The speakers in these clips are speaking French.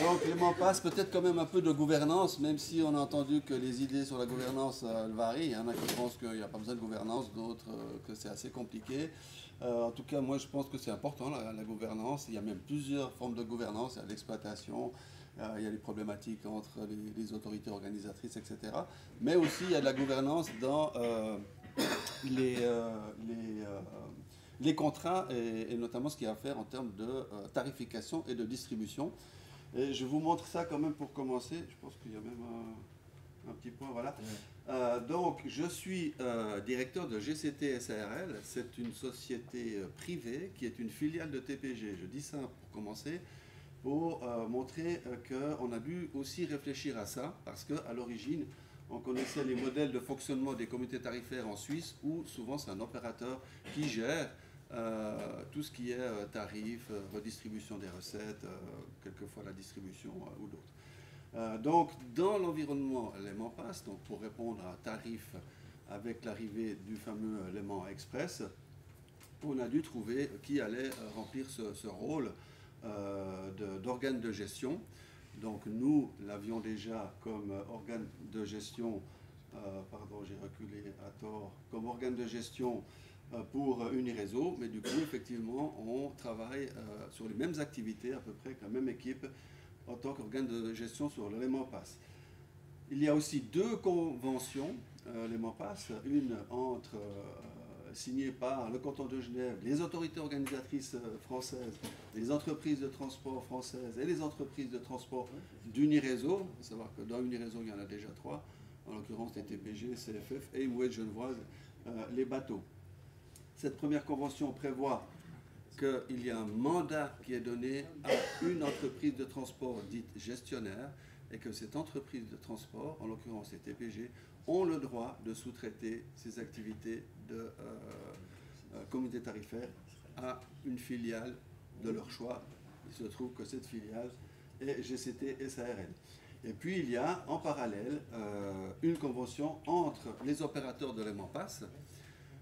Donc, Léman Passe, peut-être quand même un peu de gouvernance, même si on a entendu que les idées sur la gouvernance elles varient. Il y en a qui pensent qu'il n'y a pas besoin de gouvernance, d'autres que c'est assez compliqué. En tout cas, moi je pense que c'est important la gouvernance. Il y a même plusieurs formes de gouvernance. Il y a l'exploitation, il y a les problématiques entre les autorités organisatrices, etc. Mais aussi il y a de la gouvernance dans les, euh, les, euh, les contrats et notamment ce qu'il y a à faire en termes de tarification et de distribution. Et je vous montre ça quand même pour commencer. Je pense qu'il y a même un petit point, voilà. Donc, je suis directeur de GCT SARL. C'est une société privée qui est une filiale de TPG. Je dis ça pour commencer, pour montrer qu'on a dû aussi réfléchir à ça, parce qu'à l'origine, on connaissait les modèles de fonctionnement des comités tarifaires en Suisse, où souvent c'est un opérateur qui gère tout ce qui est tarif, redistribution des recettes, quelquefois la distribution ou d'autres. Donc, dans l'environnement Léman Pass, donc pour répondre à tarif avec l'arrivée du fameux Léman Express, on a dû trouver qui allait remplir ce rôle d'organe de gestion. Donc, nous l'avions déjà comme organe de gestion, pardon, j'ai reculé à tort, comme organe de gestion pour Uniréseau, mais du coup, effectivement, on travaille sur les mêmes activités, à peu près avec la même équipe, en tant qu'organe de gestion sur le Léman Pass. Il y a aussi deux conventions, Léman Pass, une entre signée par le canton de Genève, les autorités organisatrices françaises, les entreprises de transport françaises et les entreprises de transport d'Uniréseau. Il faut savoir que dans Uniréseau, il y en a déjà trois, en l'occurrence les TPG, CFF et Ouest Genevoise, les bateaux. Cette première convention prévoit qu'il y a un mandat qui est donné à une entreprise de transport dite gestionnaire et que cette entreprise de transport, en l'occurrence les TPG, ont le droit de sous-traiter ces activités de comité tarifaire à une filiale de leur choix. Il se trouve que cette filiale est GCT SARL. Et puis il y a en parallèle une convention entre les opérateurs de Léman Pass,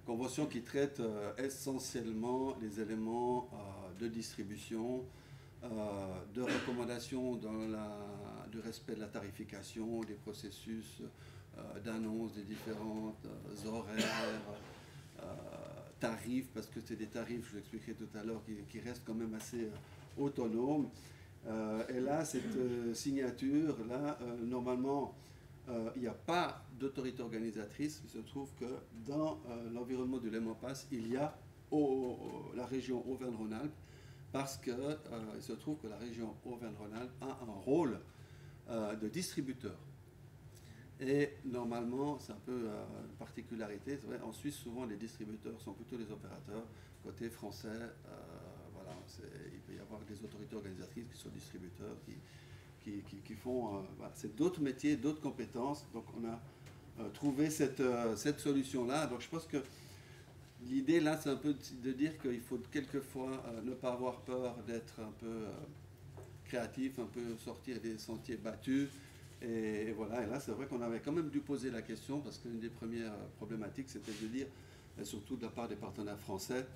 convention qui traite essentiellement les éléments de distribution, de recommandations dans du respect de la tarification, des processus d'annonce des différents horaires, tarifs, parce que c'est des tarifs, je vous expliquerai tout à l'heure, qui restent quand même assez autonomes. Et là, cette signature-là, normalement, il n'y a pas d'autorité organisatrice. Il se trouve que dans l'environnement du Léman Pass, il y a la région Auvergne-Rhône-Alpes, parce qu'il se trouve que la région Auvergne-Rhône-Alpes a un rôle de distributeur. Et normalement, c'est un peu une particularité. C'est vrai, en Suisse, souvent, les distributeurs sont plutôt les opérateurs. Côté français, voilà, il peut y avoir des autorités organisatrices qui sont distributeurs, qui font... voilà, c'est d'autres métiers, d'autres compétences. Donc, on a trouvé cette solution-là. Donc, je pense que l'idée, là, c'est un peu de dire qu'il faut quelquefois ne pas avoir peur d'être un peu créatif, un peu sortir des sentiers battus. Et voilà, et là, c'est vrai qu'on avait quand même dû poser la question, parce qu'une des premières problématiques, c'était de dire, surtout de la part des partenaires français,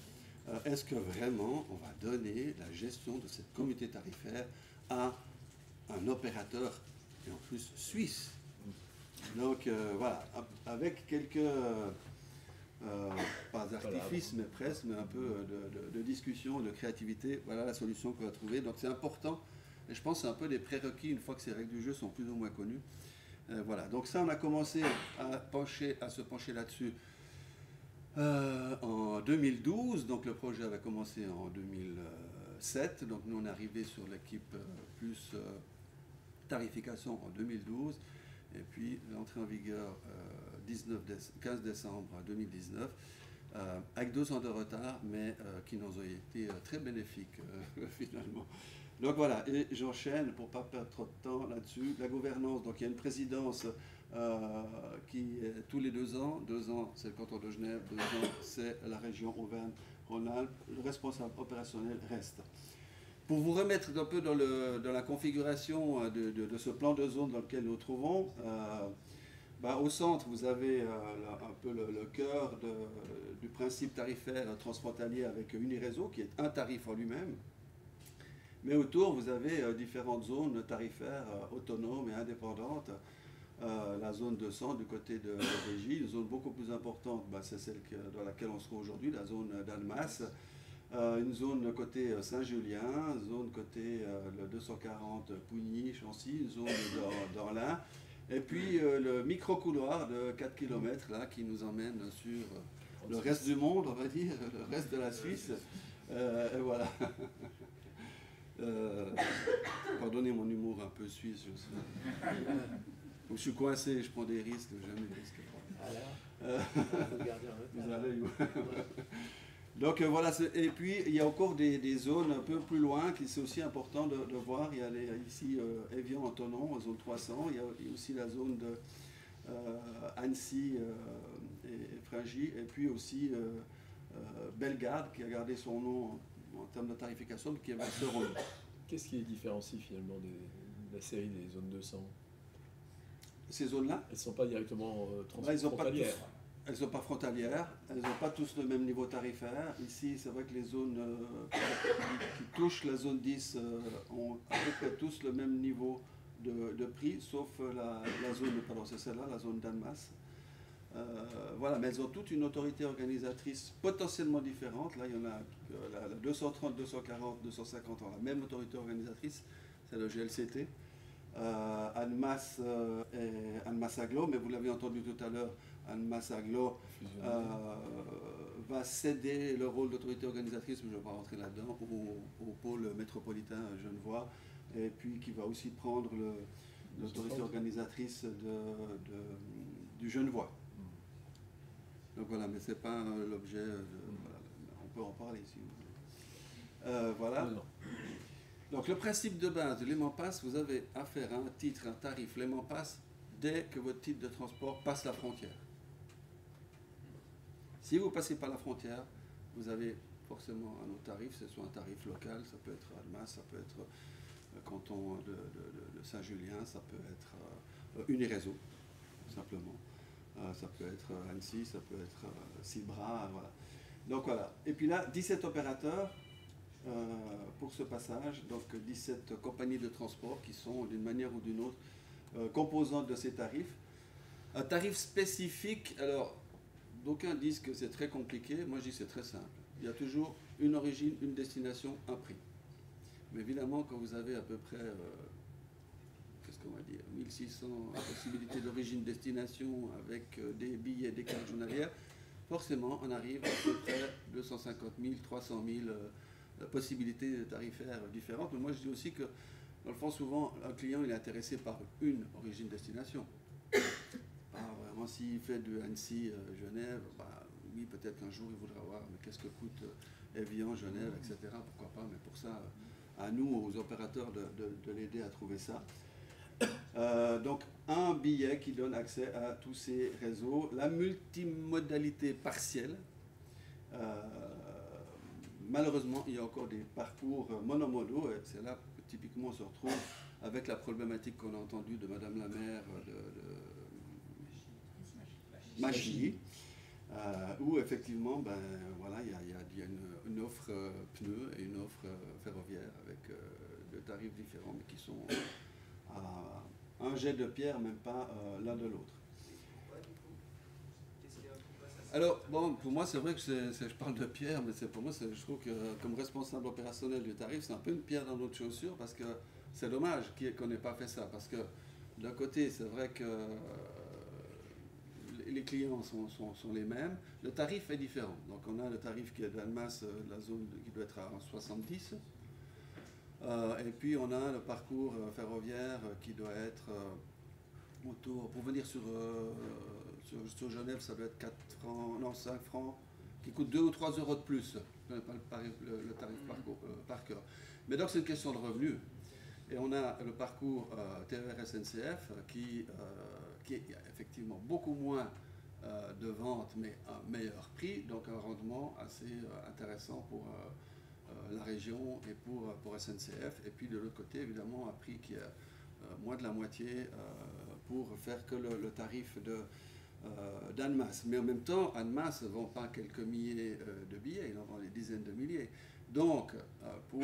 est-ce que vraiment on va donner la gestion de cette communauté tarifaire à un opérateur, et en plus suisse? Donc voilà, avec quelques, pas d'artifice, mais presque, mais un peu de discussion, de créativité, voilà la solution qu'on va trouver. Donc c'est important. Et je pense que c'est un peu des prérequis une fois que ces règles du jeu sont plus ou moins connues. Voilà, donc ça, on a commencé à se pencher là-dessus en 2012. Donc le projet avait commencé en 2007. Donc nous, on est arrivé sur l'équipe plus tarification en 2012. Et puis l'entrée en vigueur 15 décembre 2019. Avec 2 ans de retard, mais qui nous ont été très bénéfiques finalement. Donc voilà, et j'enchaîne pour ne pas perdre trop de temps là-dessus. La gouvernance, donc il y a une présidence qui est tous les 2 ans. 2 ans, c'est le canton de Genève, 2 ans, c'est la région Auvergne-Rhône-Alpes. Le responsable opérationnel reste. Pour vous remettre un peu dans la configuration de ce plan de zone dans lequel nous nous trouvons, au centre, vous avez un peu le cœur du principe tarifaire transfrontalier avec Uniréseau, qui est un tarif en lui-même. Mais autour, vous avez différentes zones tarifaires autonomes et indépendantes. La zone 200 du côté de Régie, une zone beaucoup plus importante, bah, c'est celle dans laquelle on se trouve aujourd'hui, la zone d'Annemasse. Une zone côté Saint-Julien, une zone côté le 240 Pougny, Chancy, une zone dans l'Ain. Et puis le micro-couloir de 4 km là, qui nous emmène sur le reste du monde, on va dire, le reste de la Suisse. Et voilà. Pardonnez mon humour un peu suisse. Je suis coincé, je prends des risques, jamais de risques. Vous allez où? Donc voilà, et puis il y a encore des zones un peu plus loin qui c'est aussi important de voir. Il y a ici Évian-en-Tonon, zone 300, il y a aussi la zone de Annecy et Fringy, et puis aussi Bellegarde qui a gardé son nom en termes de tarification, mais qui est Vasseur. Qu'est-ce qui les différencie finalement de la série des zones 200? Ces zones-là, elles ne sont pas directement frontalières. Elles ne sont pas frontalières, elles n'ont pas tous le même niveau tarifaire. Ici, c'est vrai que les zones qui touchent la zone 10 ont à peu près tous le même niveau de prix, sauf la zone, pardon, c'est celle-là, la zone d'Annemasse. Voilà, mais elles ont toutes une autorité organisatrice potentiellement différente. Là, il y en a la 230, 240, 250 ont la même autorité organisatrice, c'est le GLCT. Annemasse et Annemasse Aglo, mais vous l'avez entendu tout à l'heure, Annemasse Aglo va céder le rôle d'autorité organisatrice, mais je ne vais pas rentrer là-dedans, au pôle métropolitain genevois, et puis qui va aussi prendre l'autorité organisatrice du Genevois. Donc voilà, mais ce n'est pas l'objet, voilà, on peut en parler si vous voulez. Voilà. Non. Donc le principe de base de Léman Pass, vous avez affaire à un titre, un tarif Léman Pass dès que votre titre de transport passe la frontière. Si vous passez par la frontière, vous avez forcément un autre tarif, ce soit un tarif local, ça peut être Annemasse, ça peut être canton de Saint-Julien, ça peut être Uniréseau, simplement. Ça peut être Annecy, ça peut être Cibra, voilà. Donc voilà. Et puis là, 17 opérateurs pour ce passage, donc 17 compagnies de transport qui sont d'une manière ou d'une autre composantes de ces tarifs. Un tarif spécifique, alors d'aucuns disent que c'est très compliqué, moi je dis que c'est très simple. Il y a toujours une origine, une destination, un prix. Mais évidemment, quand vous avez à peu près, qu'est-ce qu'on va dire, 1600 possibilités d'origine-destination avec des billets, des cartes journalières, forcément on arrive à peu près 250 000, 300 000 possibilités tarifaires différentes. Mais moi je dis aussi que, dans le fond, souvent, un client il est intéressé par une origine-destination. Vraiment, s'il fait de Annecy-Genève, bah, oui, peut-être qu'un jour il voudra voir, mais qu'est-ce que coûte Évian, Genève, etc. Pourquoi pas, mais pour ça, à nous, aux opérateurs, de l'aider à trouver ça. Donc, un billet qui donne accès à tous ces réseaux. La multimodalité partielle. Malheureusement, il y a encore des parcours monomodaux, et c'est là que typiquement on se retrouve avec la problématique qu'on a entendue de Madame la maire de Magie, où effectivement, ben, voilà, il y a une offre pneus et une offre ferroviaire avec deux tarifs différents, mais qui sont à un jet de pierre, même pas l'un de l'autre. Alors, bon, pour moi, c'est vrai que je parle de pierre, mais pour moi, je trouve que comme responsable opérationnel du tarif, c'est un peu une pierre dans notre chaussure, parce que c'est dommage qu'on n'ait pas fait ça, parce que d'un côté, c'est vrai que les clients sont les mêmes, le tarif est différent. Donc, on a le tarif qui est d'Annemasse, la zone qui doit être à 70, et puis on a le parcours ferroviaire qui doit être autour, pour venir sur Genève, ça doit être 4 francs, non 5 francs, qui coûte 2 ou 3 euros de plus, le tarif par cœur. Mais donc c'est une question de revenus. Et on a le parcours TER SNCF qui est effectivement beaucoup moins de ventes, mais un meilleur prix, donc un rendement assez intéressant pour la région et pour SNCF. Et puis de l'autre côté, évidemment, un prix qui est moins de la moitié pour faire que le tarif d'Annemasse. Mais en même temps, Annemasse ne vend pas quelques milliers de billets, il en vend des dizaines de milliers. Donc, pour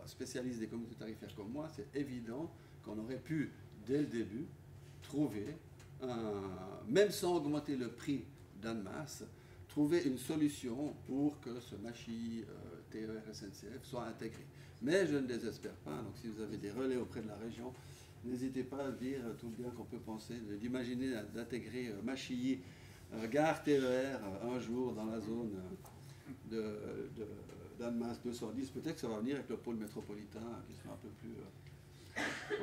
spécialiste des communautés tarifaires comme moi, c'est évident qu'on aurait pu, dès le début, trouver, même sans augmenter le prix d'Annemasse, trouver une solution pour que ce Machi TER SNCF soit intégré. Mais je ne désespère pas, donc si vous avez des relais auprès de la région, n'hésitez pas à dire tout bien qu'on peut penser, d'imaginer d'intégrer Machilly, gare TER, un jour dans la zone d'Annemasse 210. Peut-être que ça va venir avec le pôle métropolitain qui sera un peu plus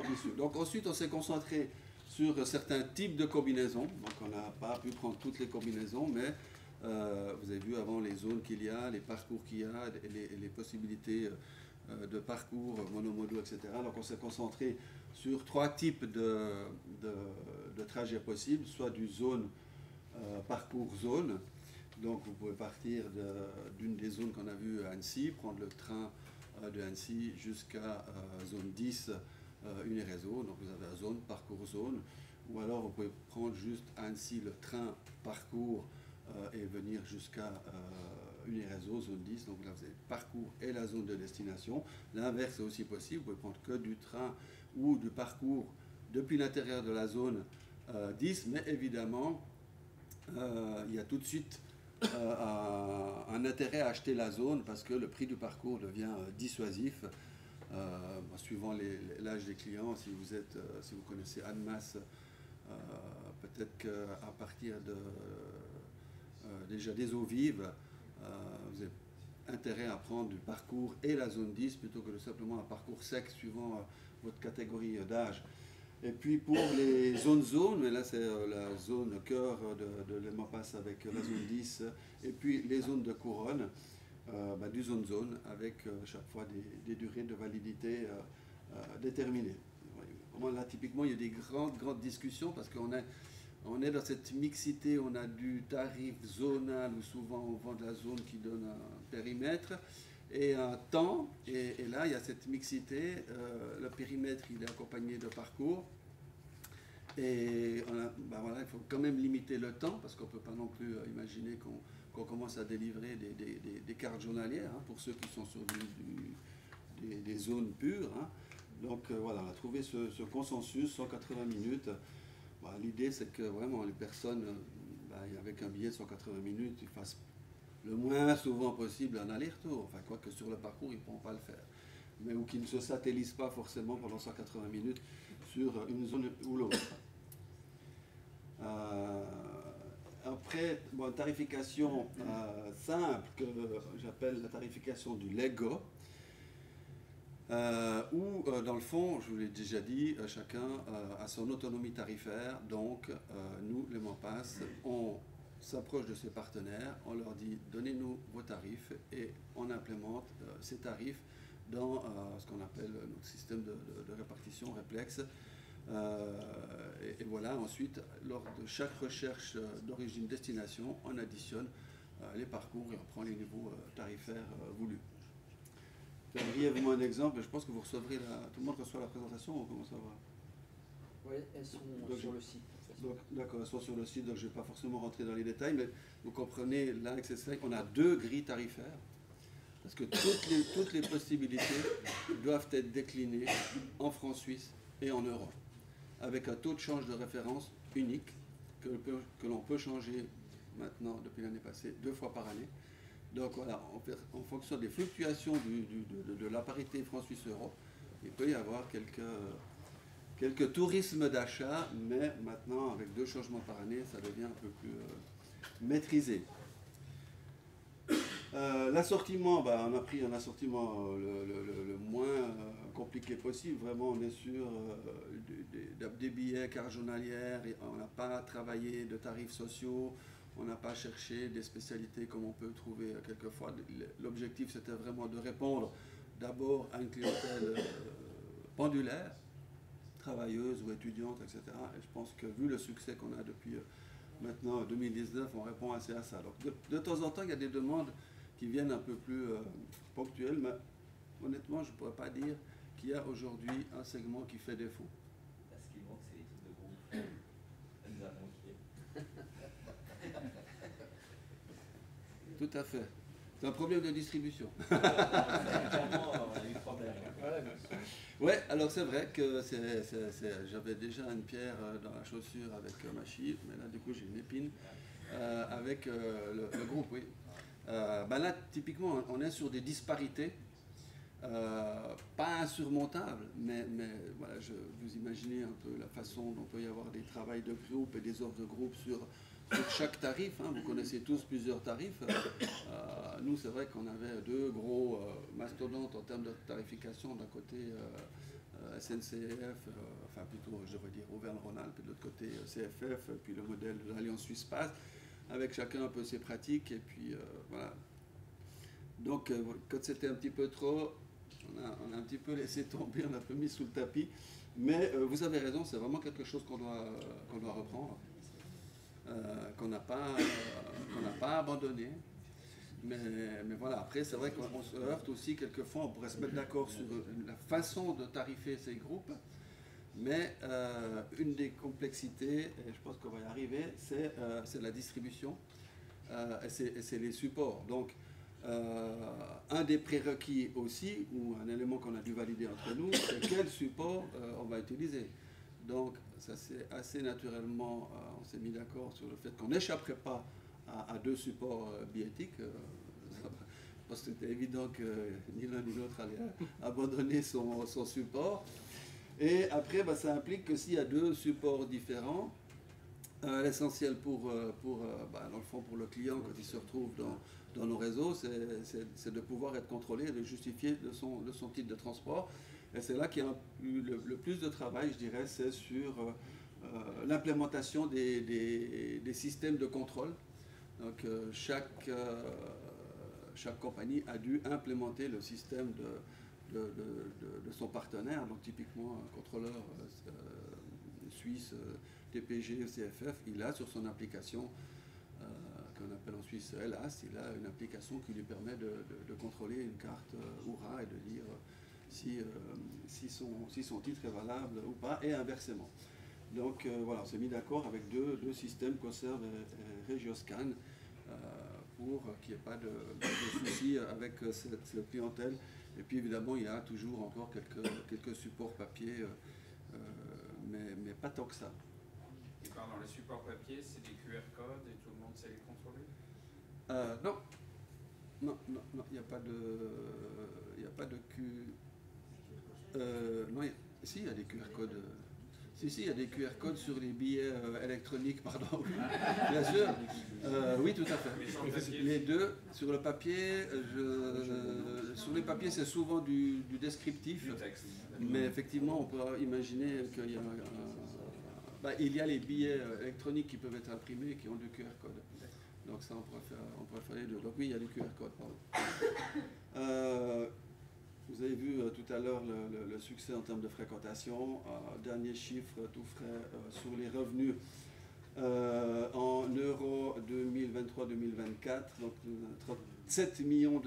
ambitieux. Donc ensuite, on s'est concentré sur certains types de combinaisons. Donc on n'a pas pu prendre toutes les combinaisons, mais vous avez vu avant les zones qu'il y a, les parcours qu'il y a, les possibilités de parcours monomodaux, etc. Donc on s'est concentré sur 3 types de trajets possibles, soit du zone, parcours zone. Donc vous pouvez partir d'une des zones qu'on a vues à Annecy, prendre le train de Annecy jusqu'à zone 10, une réseau. Donc vous avez la zone, parcours zone. Ou alors vous pouvez prendre juste à Annecy le train parcours et venir jusqu'à une réseau, zone 10. Donc là vous avez le parcours et la zone de destination. L'inverse est aussi possible. Vous pouvez prendre que du train ou du parcours depuis l'intérieur de la zone 10. Mais évidemment, il y a tout de suite un intérêt à acheter la zone parce que le prix du parcours devient dissuasif. Suivant l'âge des clients, si vous connaissez Annemasse, peut-être qu'à partir déjà des eaux vives, vous avez intérêt à prendre du parcours et la zone 10 plutôt que simplement un parcours sec suivant votre catégorie d'âge. Et puis pour les zones, mais là c'est la zone cœur de l'Emapass avec la zone 10, et puis les zones de couronne, du zone avec chaque fois des durées de validité déterminées. Là typiquement il y a des grandes discussions parce qu'on est dans cette mixité, on a du tarif zonal où souvent on vend de la zone qui donne un périmètre et un temps, et là il y a cette mixité, le périmètre il est accompagné de parcours, et il faut quand même limiter le temps, parce qu'on ne peut pas non plus imaginer qu'on commence à délivrer des cartes journalières pour ceux qui sont sur des zones pures. Donc voilà, on a trouvé ce consensus, 180 minutes. L'idée c'est que vraiment les personnes, avec un billet de 180 minutes, ils fassent le moins souvent possible un aller-retour, enfin quoique sur le parcours ils ne pourront pas le faire, mais ou qu'ils ne se satellisent pas forcément pendant 180 minutes sur une zone ou l'autre. Après, tarification simple que j'appelle la tarification du Lego, où dans le fond, je vous l'ai déjà dit, chacun a son autonomie tarifaire, donc nous, les Emapass, on s'approche de ses partenaires, on leur dit donnez-nous vos tarifs et on implémente ces tarifs dans ce qu'on appelle notre système de répartition réflexe. Et voilà, ensuite, lors de chaque recherche d'origine-destination, on additionne les parcours et on prend les niveaux tarifaires voulus. Je vais brièvement un exemple, je pense que vous recevrez tout le monde reçoit la présentation, ou comment ça va? Oui, elles sont sur le site. D'accord, elles sont sur le site, donc je ne vais pas forcément rentrer dans les détails, mais vous comprenez, là, avec ces slides, on a 2 grilles tarifaires, parce que toutes les possibilités doivent être déclinées en francs suisses et en euros, avec un taux de change de référence unique, que l'on peut changer maintenant, depuis l'année passée, 2 fois par année. Donc voilà, en fonction des fluctuations de la parité franc-suisse-euro, il peut y avoir quelques tourismes d'achat, mais maintenant, avec 2 changements par année, ça devient un peu plus maîtrisé. L'assortiment, on a pris un assortiment le moins compliqué possible. Vraiment, on est sur des billets, cartes journalières, et on n'a pas travaillé de tarifs sociaux, on n'a pas cherché des spécialités comme on peut trouver quelquefois. L'objectif, c'était vraiment de répondre d'abord à une clientèle pendulaire, travailleuse ou étudiante, etc. Et je pense que vu le succès qu'on a depuis maintenant 2019, on répond assez à ça. Donc de temps en temps, il y a des demandes qui viennent un peu plus ponctuelles, mais honnêtement, je ne pourrais pas dire qu'il y a aujourd'hui un segment qui fait défaut. Ce qui manque, c'est les types de groupes. Ça nous a manqué. Tout à fait. C'est un problème de distribution. Clairement, on a eu le problème. Ouais, alors c'est vrai que j'avais déjà une pierre dans la chaussure avec Machi, mais là du coup j'ai une épine avec le groupe, oui. Là, typiquement, on est sur des disparités pas insurmontables, mais voilà, vous imaginez un peu la façon dont peut y avoir des travails de groupe et des offres de groupe sur chaque tarif. Hein. Vous connaissez tous plusieurs tarifs. Nous, c'est vrai qu'on avait deux gros mastodontes en termes de tarification. D'un côté, SNCF, enfin plutôt, je devrais dire Auvergne-Rhône-Alpes, et de l'autre côté, CFF, puis le modèle de l'Alliance Suisse-Pass, avec chacun un peu ses pratiques. Et puis, voilà. Donc, quand c'était un petit peu trop, on a un petit peu laissé tomber, on a un peu mis sous le tapis. Mais vous avez raison, c'est vraiment quelque chose qu'on doit reprendre, qu'on n'a pas abandonné. Mais voilà, après, c'est vrai qu'on se heurte aussi, quelquefois, on pourrait se mettre d'accord sur la façon de tarifer ces groupes. Mais une des complexités, et je pense qu'on va y arriver, c'est la distribution et c'est les supports. Donc, un des prérequis aussi, ou un élément qu'on a dû valider entre nous, c'est quel support on va utiliser. Donc, ça c'est assez naturellement, on s'est mis d'accord sur le fait qu'on n'échapperait pas à deux supports biétiques. Parce que c'était évident que ni l'un ni l'autre allait abandonner son support. Et après, ça implique que s'il y a deux supports différents, l'essentiel dans le fond, pour le client, quand il se retrouve dans nos réseaux, c'est de pouvoir être contrôlé et de justifier de son titre de transport. Et c'est là qu'il y a eu le plus de travail, je dirais, c'est sur l'implémentation des systèmes de contrôle. Donc chaque compagnie a dû implémenter le système de son partenaire. Donc typiquement un contrôleur suisse, TPG, CFF, il a sur son application qu'on appelle en Suisse LAS, il a une application qui lui permet de contrôler une carte Oura et de dire si son titre est valable ou pas, et inversement. Donc voilà, on s'est mis d'accord avec deux systèmes, Conserve et Regioscan, pour qu'il n'y ait pas de soucis avec cette clientèle. Et puis évidemment, il y a toujours encore quelques supports papier, mais pas tant que ça. Et pardon, les supports papier, c'est des QR codes et tout le monde sait les contrôler? Non, il n'y a pas de Q. Non, si, il y a des QR codes. Si, il y a des QR codes sur les billets électroniques, pardon. Oui, bien sûr. Oui, tout à fait. Les deux, sur le papier, sur les papiers, c'est souvent du descriptif. Du texte. Mais effectivement, on peut imaginer qu'il y a il y a les billets électroniques qui peuvent être imprimés qui ont du QR code. Donc ça, on pourrait faire les deux. Donc oui, il y a du QR code, pardon. Vous avez vu tout à l'heure le succès en termes de fréquentation. Dernier chiffre, tout frais sur les revenus en euros 2023-2024. Donc 37 millions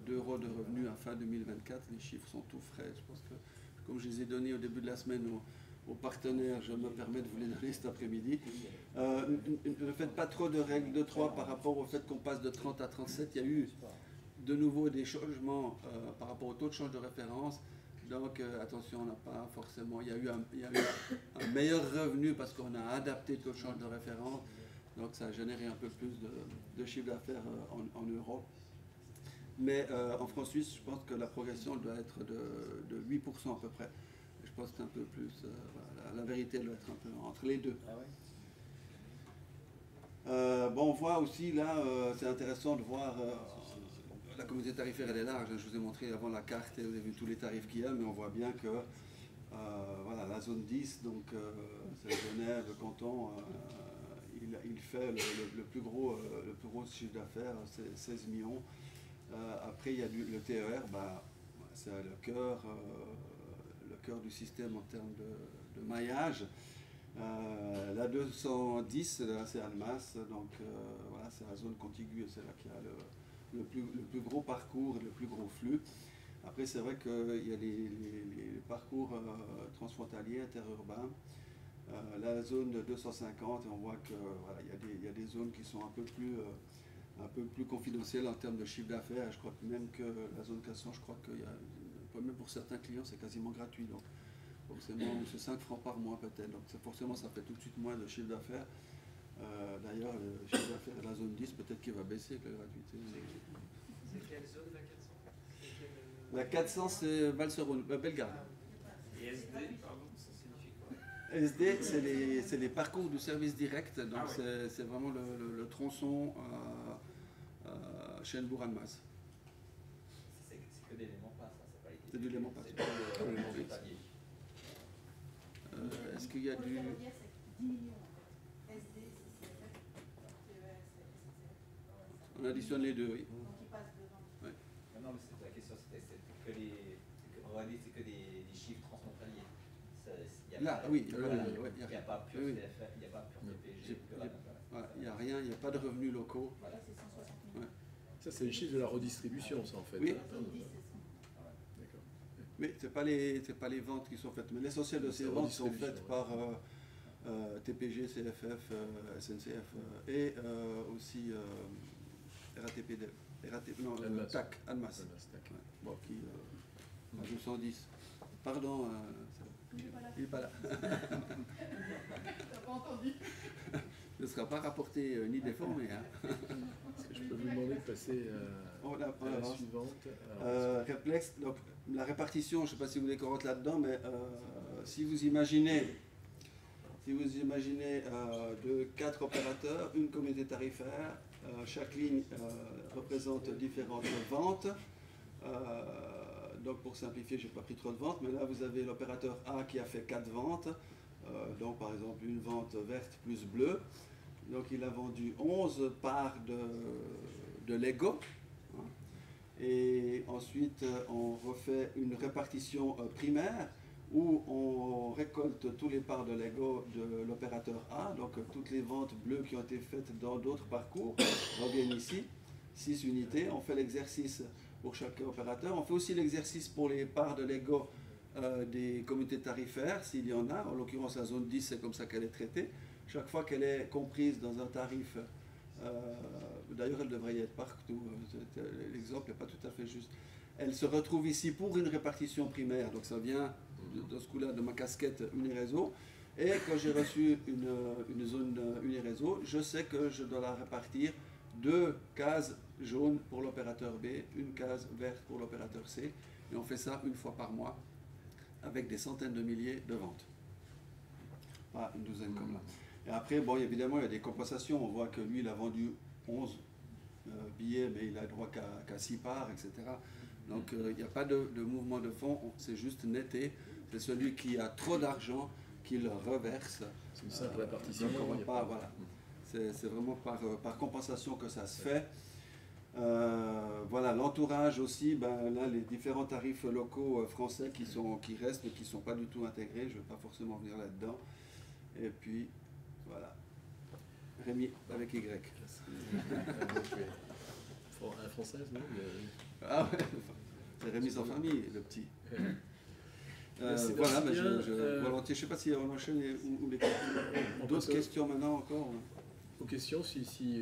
d'euros de revenus à fin 2024. Les chiffres sont tout frais. Je pense que, comme je les ai donnés au début de la semaine aux partenaires, je me permets de vous les donner cet après-midi. Ne faites pas trop de règles de 3 par rapport au fait qu'on passe de 30 à 37. Il y a eu de nouveau des changements par rapport au taux de change de référence. Donc attention, on n'a pas forcément... Il y a eu un meilleur revenu parce qu'on a adapté le taux de change de référence. Donc ça a généré un peu plus de chiffre d'affaires en euros. Mais en francs suisses, je pense que la progression doit être de 8% à peu près. Je pense que c'est un peu plus... voilà, la vérité doit être un peu entre les deux. Ah ouais. On voit aussi là, c'est intéressant de voir... la communauté tarifaire, elle est large. Je vous ai montré avant la carte et vous avez vu tous les tarifs qu'il y a, mais on voit bien que voilà, la zone 10, donc c'est Genève, le canton, il fait le plus gros chiffre d'affaires, c'est 16 millions. Après, il y a le TER, c'est le cœur du système en termes de maillage. La 210, c'est Almas, donc voilà, c'est la zone contiguë, c'est là qu'il y a le plus gros parcours et le plus gros flux. Après, c'est vrai qu'il y a les parcours transfrontaliers, interurbains. La zone de 250, et on voit que voilà, il y a des zones qui sont un peu plus un peu plus confidentiel en termes de chiffre d'affaires. Je crois que même que la zone 400, je crois qu'il y a, même pour certains clients, c'est quasiment gratuit. Donc, forcément, c'est 5 francs par mois peut-être. Donc, forcément, ça fait tout de suite moins de chiffre d'affaires. D'ailleurs, le chiffre d'affaires de la zone 10, peut-être qu'il va baisser avec la gratuité. C'est quelle zone la 400? La 400, c'est Valserone, Bellegarde. Et SD, pardon, ça signifie quoi? SD, c'est les parcours du service direct. Donc, Ah oui. c'est vraiment le tronçon Chênebourg-Annemasse. C'est que d'éléments passe, hein, c'est pas les C'est de l'élément passe. C'est pas le palier. Est-ce qu'il y a du... ferroviaire, c'est 10 millions en fait. SD, CCFF, TER, SNCF. On additionne les deux, oui. Donc ils passent devant. Non, mais la question c'était que les. En réalité, c'est que des chiffres transfrontaliers. Là, oui, il il n'y a pas pur oui. CFR, il n'y a pas pur TPG. Voilà, il n'y a rien, il n'y a pas de revenus locaux. Là, c'est 160 millions. Ouais. Ça, c'est les chiffres de la redistribution, ça, en fait. Oui. Hein. Zone 10, c'est 100. D'accord. Mais ce n'est pas les ventes qui sont faites. Mais l'essentiel de ces C'est ventes sont redistribution, faites ouais. par TPG, CFF, SNCF et aussi RATP, Annemasse. TAC, Annemasse. Tac. Ouais. Bon, qui a 210. Pardon, Il n'est pas là. il n'est pas là. T'as pas entendu? Il ne sera pas rapporté ni déformé. Hein. Est-ce que je peux vous demander de passer On à la avance. suivante? Réflexe, donc la répartition, je ne sais pas si vous êtes correct là-dedans, mais si vous imaginez de 4 opérateurs, une communauté tarifaire, chaque ligne représente différentes ventes. Donc pour simplifier, je n'ai pas pris trop de ventes, mais là vous avez l'opérateur A qui a fait 4 ventes, donc par exemple une vente verte plus bleue. Donc il a vendu 11 parts de Lego. Hein. Et ensuite on refait une répartition primaire où on récolte tous les parts de Lego de l'opérateur A, donc toutes les ventes bleues qui ont été faites dans d'autres parcours reviennent ici, 6 unités. On fait l'exercice pour chaque opérateur. On fait aussi l'exercice pour les parts de Lego des communautés tarifaires, s'il y en a. En l'occurrence, la zone 10, c'est comme ça qu'elle est traitée. Chaque fois qu'elle est comprise dans un tarif, d'ailleurs elle devrait y être partout, l'exemple n'est pas tout à fait juste. Elle se retrouve ici pour une répartition primaire, donc ça vient dans ce coup-là de ma casquette Uniréseau. Et quand j'ai reçu une zone Uniréseau, je sais que je dois la répartir 2 cases jaunes pour l'opérateur B, une case verte pour l'opérateur C. Et on fait ça une fois par mois avec des centaines de milliers de ventes. Pas une douzaine comme là. Et après, bon, évidemment, il y a des compensations. On voit que lui, il a vendu 11 billets, mais il a droit qu'à 6 parts, etc. Donc, il n'y a pas de mouvement de fonds, c'est juste netté. C'est celui qui a trop d'argent qui le reverse. C'est une simple répartition. Donc, on va il y a pas, voilà. C'est vraiment par compensation que ça se fait. Voilà, l'entourage aussi, ben, là, les différents tarifs locaux français qui restent mais qui ne sont pas du tout intégrés. Je ne vais pas forcément venir là-dedans. Et puis, voilà. Rémi avec Y. Un française, non? Ah ouais, c'est Rémi sans famille, le petit. Merci, Voilà, merci mais bien. volontiers. Je ne sais pas si on enchaîne ou les d'autres questions maintenant encore. Aux questions, si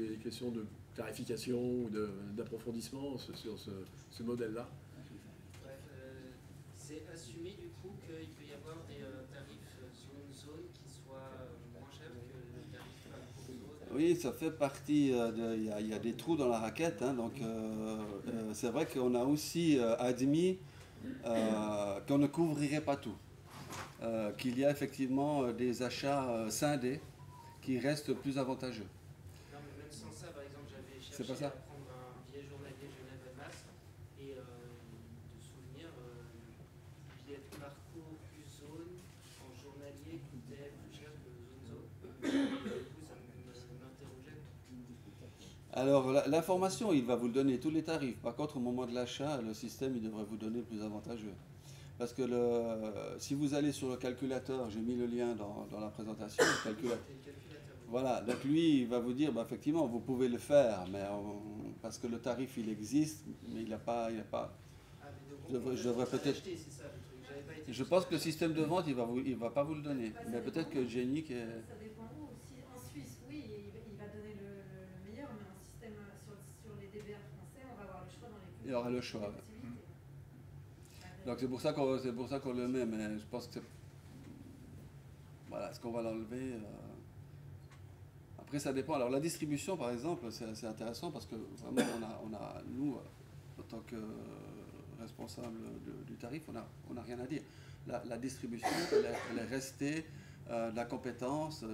les questions de clarification ou d'approfondissement sur ce modèle-là. Bref, c'est assumé du coup qu'il peut y avoir des tarifs zone qui soient moins chers que le tarif par zone. Oui, ça fait partie, il y a des trous dans la raquette, hein, donc c'est vrai qu'on a aussi admis qu'on ne couvrirait pas tout, qu'il y a effectivement des achats scindés qui restent plus avantageux. Non, mais même sans ça, par exemple, j'avais C'est cherché pas ça. à prendre un billet journalier Genève-Annemasse et de souvenir, le billet de parcours plus zone en journalier coûtait plus cher que zone-zone. Du coup, ça m'interrogeait. Alors l'information, il va vous le donner tous les tarifs. Par contre, au moment de l'achat, le système, il devrait vous donner le plus avantageux. Parce que si vous allez sur le calculateur, j'ai mis le lien dans la présentation, le calculateur. Voilà, donc lui, il va vous dire, bah, effectivement, vous pouvez le faire, mais parce que le tarif, il existe, mais il n'a pas. Je devrais peut-être. Je pense que le système de vente, il va pas vous le donner. Mais peut-être que Jenny Ça dépend où aussi. En Suisse, oui, il va donner le meilleur, mais Il y aura le choix. Donc c'est pour ça qu'on le met, mais je pense que c'est... Voilà, est-ce qu'on va l'enlever Après, ça dépend. Alors la distribution, par exemple, c'est intéressant parce que vraiment, nous, en tant que responsable du tarif, on n'a rien à dire. La distribution, elle est restée de la compétence,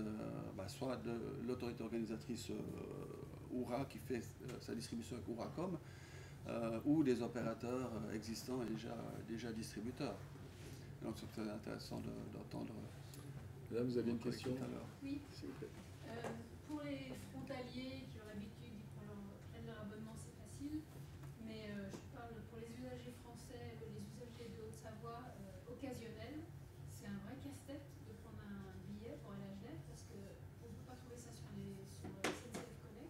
soit de l'autorité organisatrice OURA qui fait sa distribution avec OURACOM, ou des opérateurs existants et déjà distributeurs. Donc c'est très intéressant d'entendre. Madame, vous aviez une question tout à l'heure. Oui. S'il vous plaît. Pour les frontaliers qui ont l'habitude, qui prennent leur abonnement, c'est facile. Mais je parle pour les usagers français, les usagers de Haute-Savoie occasionnels. C'est un vrai casse-tête de prendre un billet pour aller à Genève parce qu'on ne peut pas trouver ça sur SNCF Connect.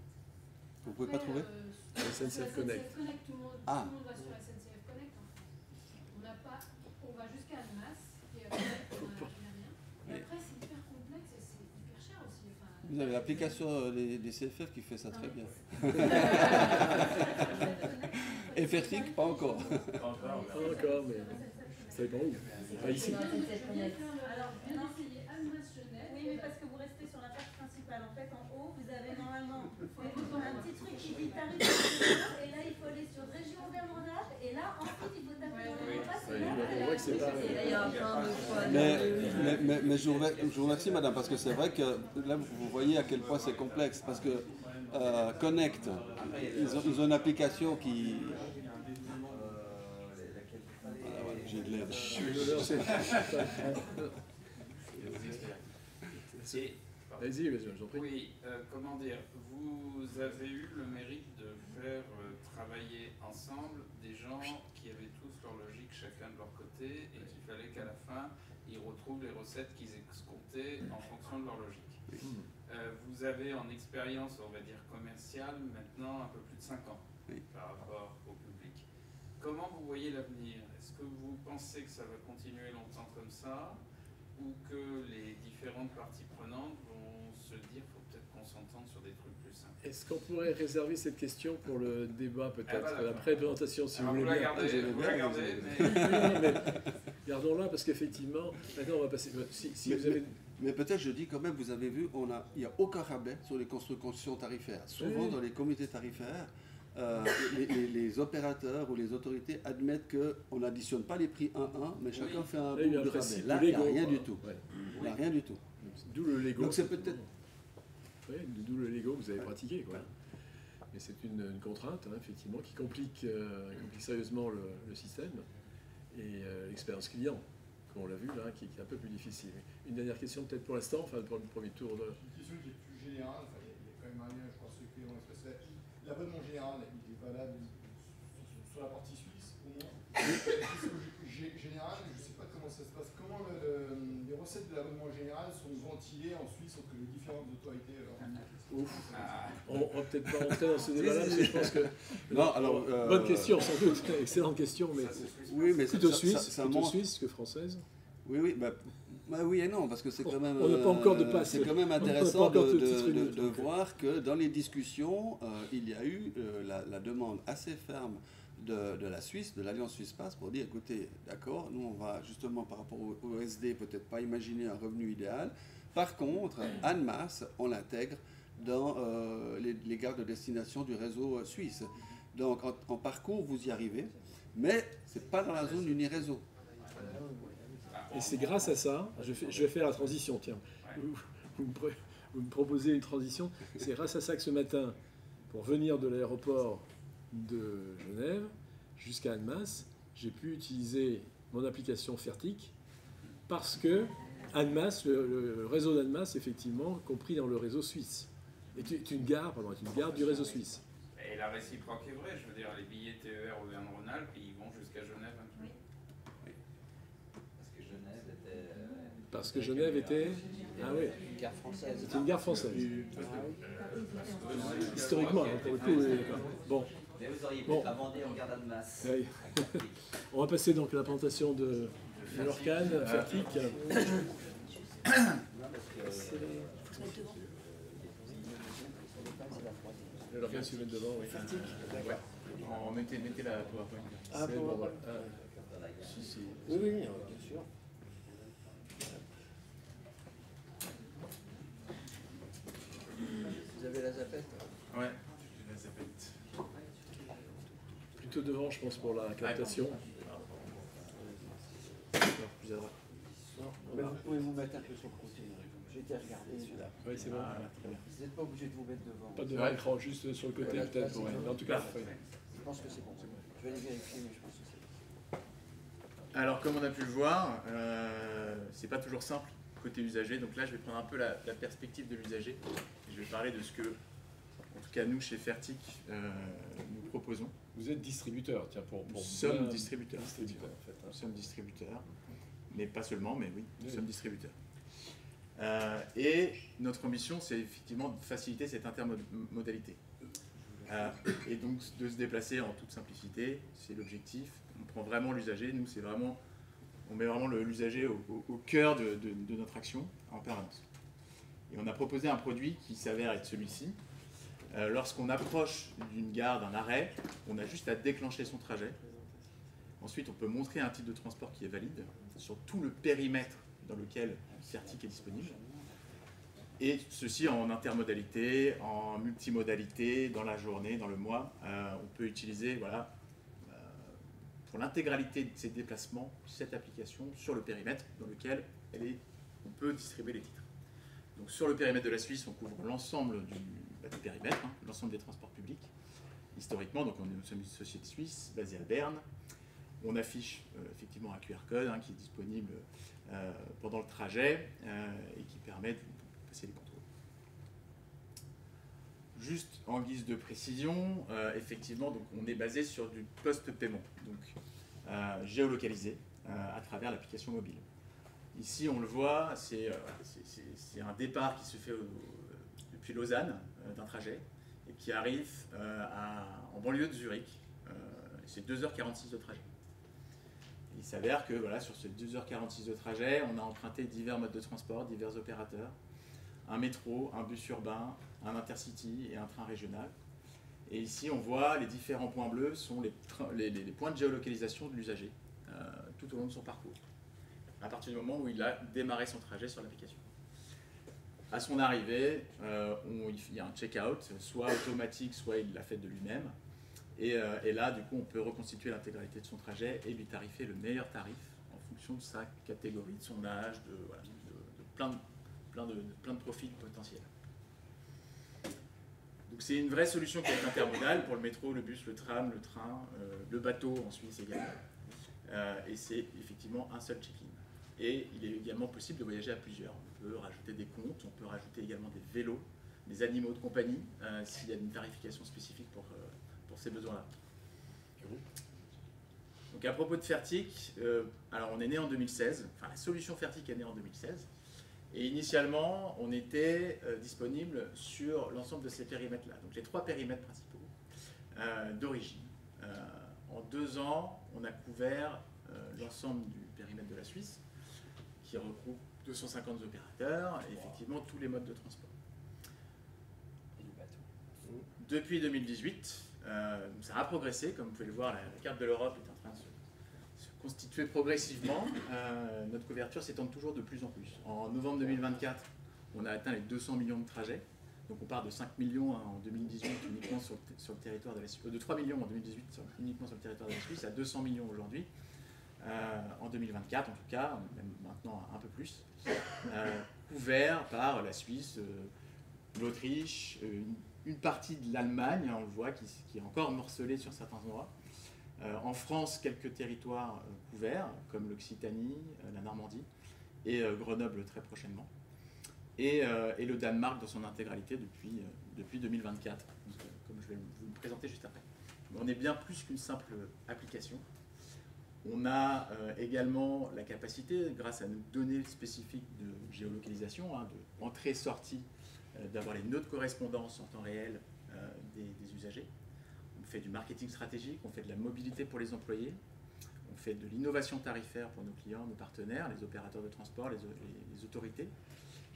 Vous ne pouvez pas trouver SNCF Connect. Tout le monde va sur la SNCF Connect en France. On va jusqu'à Annemasse et après on n'a rien. Et après c'est hyper complexe et c'est hyper cher aussi. Vous avez l'application des CFF qui fait ça très bien. Et Fertig, pas encore. Pas encore, mais ça dépend où. Pas ici. Alors, bien essayer Annemasse-Genève. Oui, mais parce que vous restez sur la page principale. En fait, en haut, vous avez normalement un petit truc qui dit tarif et là, il faut aller sur région Auvergne-Rhône-Alpes et là, ensuite, il faut taper dans le repas. On voit que c'est pas... Mais je vous remercie, madame, parce que c'est vrai que là, vous voyez à quel point c'est complexe. Parce que Connect, ils ont une application qui... Voilà, j'ai de l'aide. Allez-y, j'en prie. Oui, comment dire, vous avez eu le mérite de faire travailler ensemble des gens qui avaient tous leur logique chacun de leur côté et qu'il fallait qu'à la fin, ils retrouvent les recettes qu'ils escomptaient en fonction de leur logique. Vous avez en expérience, on va dire commerciale, maintenant un peu plus de 5 ans par rapport au public. Comment vous voyez l'avenir? Est-ce que vous pensez que ça va continuer longtemps comme ça ou que les différentes parties prenantes vont se dire qu'il faut peut-être qu'on s'entende sur des trucs plus simples? Est-ce qu'on pourrait réserver cette question pour le débat peut-être, voilà. après la présentation, si Alors vous voulez bien. vous la gardez, mais gardons-la parce qu'effectivement, maintenant on va passer... Si vous avez... Mais peut-être, je dis quand même, vous avez vu, il n'y a aucun rabais sur les constructions tarifaires. Souvent, dans les comités tarifaires, les opérateurs ou les autorités admettent qu'on n'additionne pas les prix 1-1, mais chacun fait un bout de rabais. Là, il n'y a rien du tout. Il n'y a rien du tout. D'où le Lego. Donc c'est peut-être... Oui, d'où le Lego que vous avez pratiqué, quoi. Mais c'est une contrainte, effectivement, qui complique sérieusement le système et l'expérience client, comme on l'a vu là, qui est un peu plus difficile. Une dernière question peut-être pour l'instant, enfin pour le premier tour. Une question qui est plus générale, il y a quand même un lien, je pense, que l'abonnement général, il est valable sur la partie suisse, au moins. Général, je ne sais pas comment ça se passe. Comment les recettes de l'abonnement général sont ventilées en Suisse entre les différentes autorités On va peut-être pas rentrer dans ce débat-là, parce que je pense que... Non, alors, bonne question, sans doute, excellente question, mais, oui, mais plutôt suisse que française. Oui, oui et non, parce que c'est quand même... On n'a pas encore de passe. C'est quand même intéressant de voir que dans les discussions, il y a eu la demande assez ferme de la Suisse, de l'Alliance Suisse Pass, pour dire, écoutez, d'accord, nous on va justement par rapport au SD peut-être pas imaginer un revenu idéal. Par contre, Annemasse, on l'intègre dans les gares de destination du réseau suisse. Donc en parcours, vous y arrivez, mais c'est pas dans la zone d'Uniréseau. Et c'est grâce à ça, je vais faire la transition, tiens. Vous me proposez une transition. C'est grâce à ça que ce matin, pour venir de l'aéroport de Genève jusqu'à Annemasse, j'ai pu utiliser mon application Fertig parce que Annemasse, le réseau d'Annemasse, effectivement, compris dans le réseau suisse, est une gare du réseau suisse. Et la réciproque est vraie, je veux dire, les billets TER Auvergne-Rhône-Alpes, ils vont jusqu'à Genève. Oui. Parce que Genève était... Ah oui. Une gare française. C'est une gare française. Historiquement, pour le coup. Bon. Mais vous auriez pu abonder en gare d'Annemasse. Oui. On va passer donc à la présentation de l'Orcane, Fertig. L'Orcane se met devant, oui. Mettez la PowerPoint. Ah, C'est bon, bon, voilà. voilà. Oui, oui, bien sûr. Vous avez la zapette? Ouais, la zapette. Plutôt devant, je pense, pour la captation. Plus à droite. Mais vous pouvez vous mettre un peu sur le côté. J'ai été regarder celui-là. Oui, c'est bon. Très bien. Vous n'êtes pas obligé de vous mettre devant. Pas devant l'écran, juste sur le côté, Là, peut-être. c'est Ouais. bon. Mais en tout cas, ouais. Je pense que c'est bon. Je vais aller vérifier, mais je pense que c'est bon. Alors, comme on a pu le voir, c'est pas toujours simple côté usager. Donc là, je vais prendre un peu la perspective de l'usager. Je vais parler de ce que, en tout cas, nous, chez Fertic, nous proposons. Vous êtes distributeur, tiens, pour Nous sommes bien- distributeurs. en fait. Hein. Nous sommes distributeurs, mais pas seulement, mais oui, nous Oui. sommes distributeurs. Et notre ambition, c'est effectivement de faciliter cette intermodalité. Et donc de se déplacer en toute simplicité, c'est l'objectif. On prend vraiment l'usager, nous c'est vraiment, on met vraiment l'usager au cœur de notre action en permanence. Et on a proposé un produit qui s'avère être celui-ci. Lorsqu'on approche d'une gare, d'un arrêt, on a juste à déclencher son trajet. Ensuite, on peut montrer un type de transport qui est valide sur tout le périmètre dans lequel Fertic est disponible. Et ceci en intermodalité, en multimodalité, dans la journée, dans le mois. On peut utiliser, voilà, pour l'intégralité de ces déplacements, cette application sur le périmètre dans lequel on peut distribuer les titres. Donc sur le périmètre de la Suisse, on couvre l'ensemble du périmètre, hein, l'ensemble des transports publics. Historiquement, donc nous sommes une société suisse basée à Berne. On affiche effectivement un QR code qui est disponible pendant le trajet et qui permet de passer les contrôles. Juste en guise de précision, effectivement, donc on est basé sur du post-paiement, donc géolocalisé à travers l'application mobile. Ici, on le voit, c'est un départ qui se fait depuis Lausanne d'un trajet et qui arrive en banlieue de Zurich. C'est 2h46 de trajet. Il s'avère que voilà, sur ces 2h46 de trajet, on a emprunté divers modes de transport, divers opérateurs, un métro, un bus urbain, un intercity et un train régional. Et ici, on voit les différents points bleus sont les points de géolocalisation de l'usager tout au long de son parcours, à partir du moment où il a démarré son trajet sur l'application. À son arrivée, il y a un check-out, soit automatique, soit il l'a fait de lui-même. Et là, du coup, on peut reconstituer l'intégralité de son trajet et lui tarifer le meilleur tarif en fonction de sa catégorie, de son âge, de plein de profils potentiels. Donc c'est une vraie solution qui est intermodale pour le métro, le bus, le tram, le train, le bateau en Suisse également. Et c'est effectivement un seul check-in. Et il est également possible de voyager à plusieurs. On peut rajouter des comptes, on peut rajouter également des vélos, des animaux de compagnie, s'il y a une tarification spécifique pour ces besoins-là. Donc à propos de Fertic, alors on est né en 2016, enfin la solution Fertic est née en 2016, et initialement on était disponible sur l'ensemble de ces périmètres-là, donc les 3 périmètres principaux d'origine. En 2 ans, on a couvert l'ensemble du périmètre de la Suisse, qui regroupe 250 opérateurs et effectivement tous les modes de transport. Depuis 2018, ça a progressé, comme vous pouvez le voir, la carte de l'Europe est en train de se constituer progressivement. Notre couverture s'étend toujours de plus en plus. En novembre 2024, on a atteint les 200 millions de trajets. Donc on part de 5 millions en 2018 uniquement sur le territoire de la Suisse, de 3 millions en 2018 uniquement sur le territoire de la Suisse, à 200 millions aujourd'hui. En 2024 en tout cas, même maintenant un peu plus, couvert par la Suisse, l'Autriche, une partie de l'Allemagne, on le voit, qui est encore morcelée sur certains endroits. En France, quelques territoires couverts, comme l'Occitanie, la Normandie, et Grenoble très prochainement. Et le Danemark dans son intégralité depuis 2024, comme je vais vous le présenter juste après. On est bien plus qu'une simple application. On a également la capacité, grâce à nos données spécifiques de géolocalisation, de entrée-sortie, d'avoir les nœuds de correspondance en temps réel des usagers. On fait du marketing stratégique, on fait de la mobilité pour les employés, on fait de l'innovation tarifaire pour nos clients, nos partenaires, les opérateurs de transport, les autorités,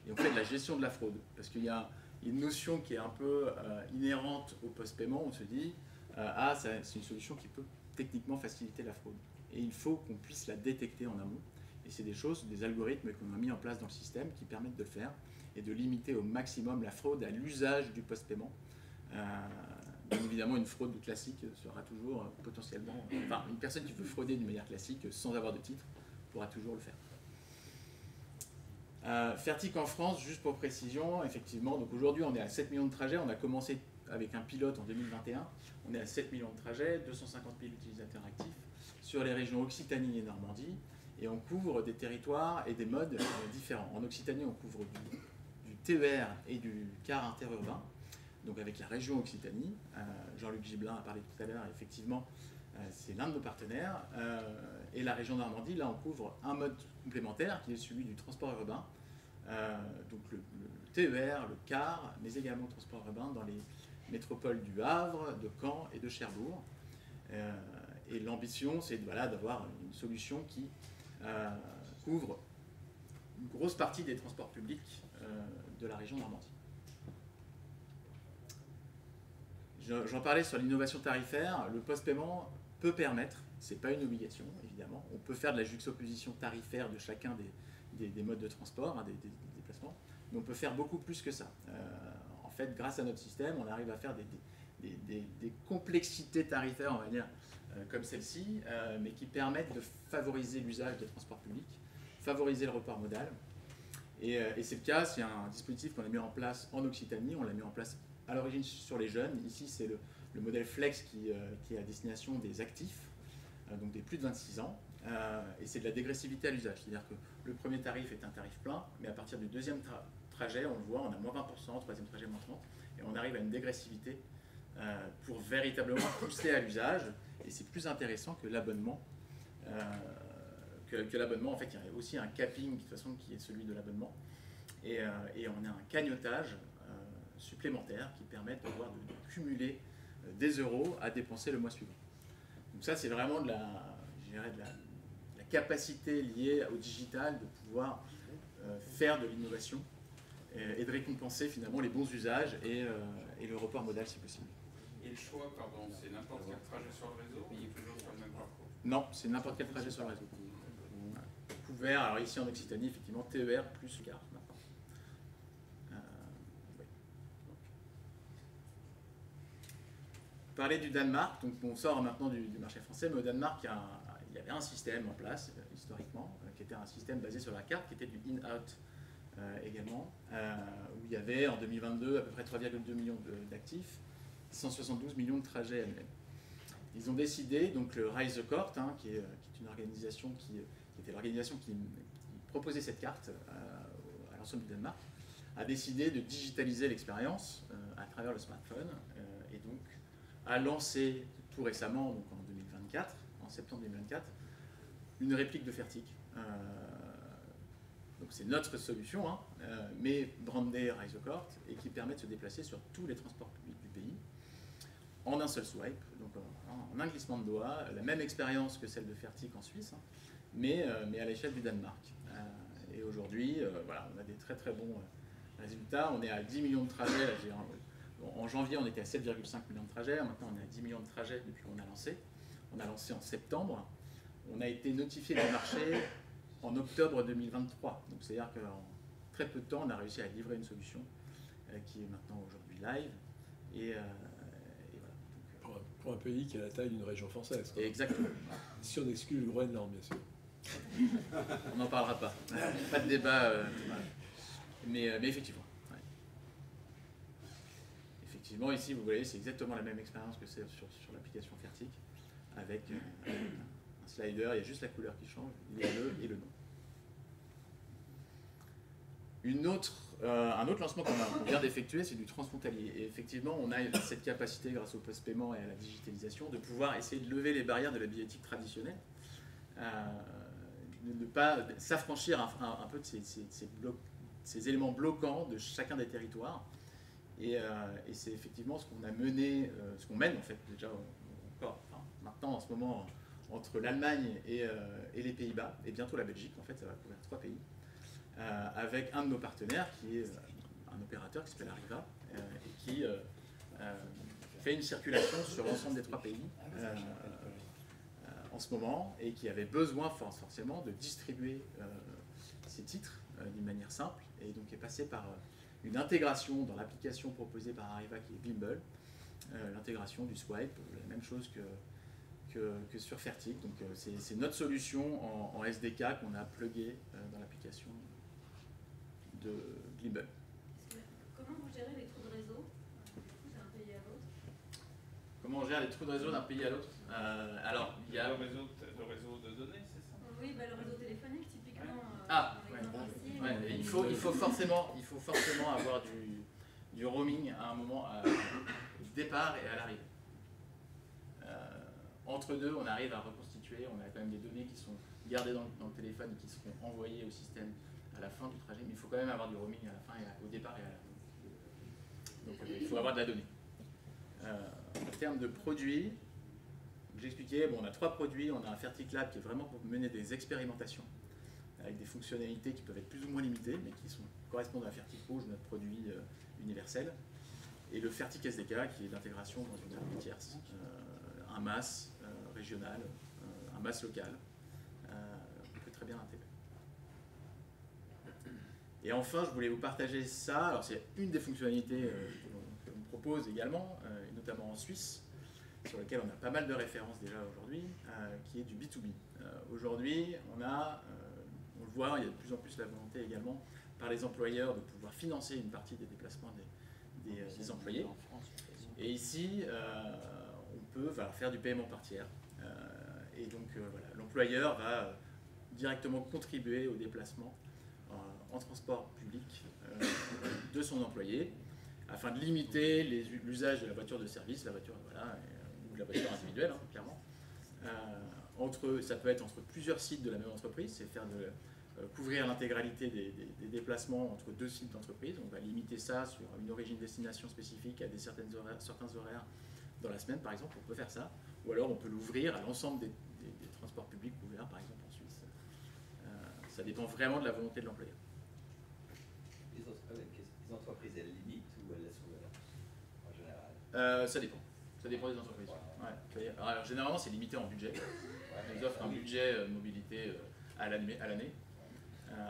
et on fait de la gestion de la fraude. Parce qu'il y a une notion qui est un peu inhérente au post-paiement, on se dit, c'est une solution qui peut techniquement faciliter la fraude. Et il faut qu'on puisse la détecter en amont. Et c'est des choses, des algorithmes qu'on a mis en place dans le système qui permettent de le faire et de limiter au maximum la fraude à l'usage du post-paiement. Bien évidemment, une fraude classique sera toujours potentiellement... Enfin, une personne qui veut frauder d'une manière classique sans avoir de titre pourra toujours le faire. Fertic en France, juste pour précision, effectivement, donc aujourd'hui on est à 7 millions de trajets, on a commencé avec un pilote en 2021, on est à 7 millions de trajets, 250 000 utilisateurs actifs sur les régions Occitanie et Normandie, et on couvre des territoires et des modes différents. En Occitanie, on couvre du TER et du car interurbain, donc avec la région Occitanie. Jean-Luc Gibelin a parlé tout à l'heure, effectivement, c'est l'un de nos partenaires. Et la région Normandie, là, on couvre un mode complémentaire qui est celui du transport urbain, donc le TER, le car, mais également le transport urbain dans les métropoles du Havre, de Caen et de Cherbourg. Et l'ambition, c'est d'avoir une solution qui couvre une grosse partie des transports publics de la région Normandie. J'en parlais sur l'innovation tarifaire. Le post-paiement peut permettre, ce n'est pas une obligation évidemment, on peut faire de la juxtaposition tarifaire de chacun des modes de transport, des déplacements, mais on peut faire beaucoup plus que ça. En fait, grâce à notre système, on arrive à faire des complexités tarifaires, on va dire, comme celle-ci, mais qui permettent de favoriser l'usage des transports publics, favoriser le report modal. Et c'est le cas, c'est un dispositif qu'on a mis en place en Occitanie, on l'a mis en place à l'origine sur les jeunes. Ici, c'est le modèle Flex qui est à destination des actifs, donc des plus de 26 ans. Et c'est de la dégressivité à l'usage, c'est-à-dire que le premier tarif est un tarif plein, mais à partir du deuxième trajet, on le voit, on a moins 20%, troisième trajet moins 30%, et on arrive à une dégressivité pour véritablement pousser à l'usage. Et c'est plus intéressant que l'abonnement. Que l'abonnement, en fait, il y a aussi un capping de toute façon qui est celui de l'abonnement. Et on a un cagnotage supplémentaire qui permet de cumuler des euros à dépenser le mois suivant. Donc ça, c'est vraiment de la capacité liée au digital de pouvoir faire de l'innovation et de récompenser finalement les bons usages et le report modal si possible. Et le choix, pardon, c'est n'importe quel trajet sur le réseau ou il est toujours sur le même parcours? Non, c'est n'importe quel trajet sur le réseau. Couvert, alors ici en Occitanie, effectivement, TER plus car. Parler du Danemark, donc on sort maintenant du marché français, mais au Danemark, il y avait un système en place, historiquement, qui était un système basé sur la carte, qui était du in-out également, où il y avait en 2022 à peu près 3,2 millions d'actifs, 172 millions de trajets annuels. Ils ont décidé, donc le Rise the Court, qui est une organisation qui était l'organisation qui proposait cette carte à l'ensemble du Danemark, a décidé de digitaliser l'expérience à travers le smartphone, et donc a lancé tout récemment, donc en 2024, en septembre 2024, une réplique de Fertic. Donc c'est notre solution, mais brandée Rise the Court, et qui permet de se déplacer sur tous les transports publics du pays, en un seul swipe, donc en un glissement de doigts, la même expérience que celle de Fertic en Suisse, mais à l'échelle du Danemark. Et aujourd'hui, voilà, on a des très très bons résultats. On est à 10 millions de trajets. En janvier, on était à 7,5 millions de trajets. Maintenant, on est à 10 millions de trajets depuis qu'on a lancé. On a lancé en septembre. On a été notifié du marché en octobre 2023. Donc, c'est-à-dire qu'en très peu de temps, on a réussi à livrer une solution qui est maintenant aujourd'hui live. Et voilà. Pour un pays qui a la taille d'une région française. Quoi. Exactement. Si on exclut le Groenland, bien sûr. On n'en parlera pas. Pas de débat. Mais effectivement. Ouais. Effectivement, ici, vous voyez, c'est exactement la même expérience que c'est sur l'application Fertic, avec un slider, il y a juste la couleur qui change, il y a le et le nom. Un autre lancement qu'on vient d'effectuer, c'est du transfrontalier. Et effectivement, on a cette capacité, grâce au post-paiement et à la digitalisation, de pouvoir essayer de lever les barrières de la billettique traditionnelle, de ne pas s'affranchir un peu de ces éléments bloquants de chacun des territoires. Et c'est effectivement ce qu'on a mené, ce qu'on mène en fait déjà encore, maintenant en ce moment, entre l'Allemagne et les Pays-Bas, et bientôt la Belgique, en fait, ça va couvrir 3 pays. Avec un de nos partenaires qui est un opérateur qui s'appelle Arriva et qui fait une circulation sur l'ensemble des 3 pays en ce moment, et qui avait besoin forcément de distribuer ces titres d'une manière simple, et donc est passé par une intégration dans l'application proposée par Arriva qui est Bimble, l'intégration du swipe, la même chose que sur Fertig. Donc c'est notre solution en SDK qu'on a plugué dans l'application de Bimble. Comment vous gérez les trous de réseau d'un pays à l'autre? Comment on gère les trous de réseau d'un pays à l'autre? Alors, il y a le réseau de données, c'est ça? Oui, le réseau téléphonique, typiquement. Il faut forcément avoir du roaming à un moment, au départ et à l'arrivée. Entre deux, on arrive à reconstituer, on a quand même des données qui sont gardées dans le téléphone et qui seront envoyées au système à la fin du trajet, mais il faut quand même avoir du roaming à la fin, au départ et à l'arrivée. Donc il faut avoir de la donnée. En termes de produits, j'expliquais, on a 3 produits. On a un Fertig Lab qui est vraiment pour mener des expérimentations avec des fonctionnalités qui peuvent être plus ou moins limitées, mais qui correspondent à Fertig Rouge, notre produit universel. Et le Fertig SDK qui est d'intégration dans une API tierce, un MAS régional, un MAS local, on peut très bien intégrer. Et enfin, je voulais vous partager ça. Alors c'est une des fonctionnalités qu'on propose également, et notamment en Suisse, sur lequel on a pas mal de références déjà aujourd'hui, qui est du B2B. Aujourd'hui, on le voit, il y a de plus en plus la volonté également par les employeurs de pouvoir financer une partie des déplacements des employés. Et ici, on peut faire du paiement par tiers. Et donc, l'employeur va directement contribuer au déplacement en transport public de son employé, afin de limiter l'usage de la voiture de service, la voiture, ou de la voiture individuelle, clairement. Ça peut être entre plusieurs sites de la même entreprise, c'est couvrir l'intégralité des déplacements entre 2 sites d'entreprise. On va limiter ça sur une origine-destination spécifique à certains horaires dans la semaine, par exemple, on peut faire ça. Ou alors on peut l'ouvrir à l'ensemble des transports publics ouverts, par exemple en Suisse. Ça dépend vraiment de la volonté de l'employeur. Les entreprises, elles limitent ou elles laissent ouvert en général? Ça dépend. Ça dépend des entreprises. Ouais. Alors, généralement, c'est limité en budget. Elles offrent un budget mobilité à l'année.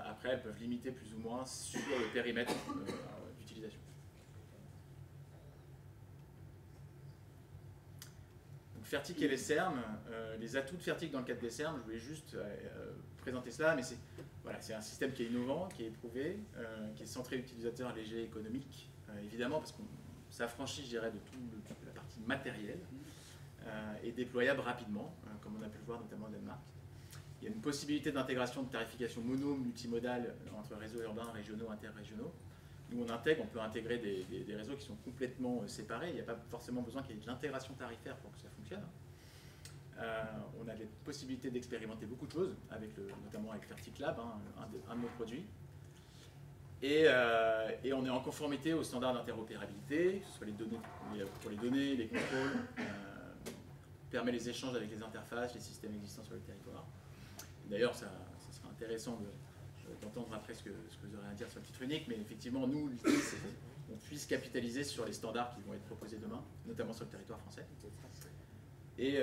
Après, elles peuvent limiter plus ou moins sur le périmètre d'utilisation. Donc, Fertig et les CERM, les atouts de Fertig dans le cadre des CERM, je voulais juste présenter cela, mais c'est un système qui est innovant, qui est éprouvé, qui est centré utilisateur, léger, économique, évidemment, parce qu'on s'affranchit, je dirais, de toute la partie matérielle, et déployable rapidement, comme on a pu le voir notamment au Danemark. Il y a une possibilité d'intégration de tarification mono, multimodale entre réseaux urbains, régionaux, interrégionaux. Nous, on peut intégrer des réseaux qui sont complètement séparés. Il n'y a pas forcément besoin qu'il y ait de l'intégration tarifaire pour que ça fonctionne. On a des possibilités d'expérimenter beaucoup de choses, notamment avec Fertig Lab, un de nos produits. Et on est en conformité aux standards d'interopérabilité, que ce soit pour les données, les contrôles, permet les échanges avec les interfaces, les systèmes existants sur le territoire. D'ailleurs, ça sera intéressant d'entendre après ce que vous aurez à dire sur le titre unique, mais effectivement, nous, l'idée, c'est qu'on puisse capitaliser sur les standards qui vont être proposés demain, notamment sur le territoire français, et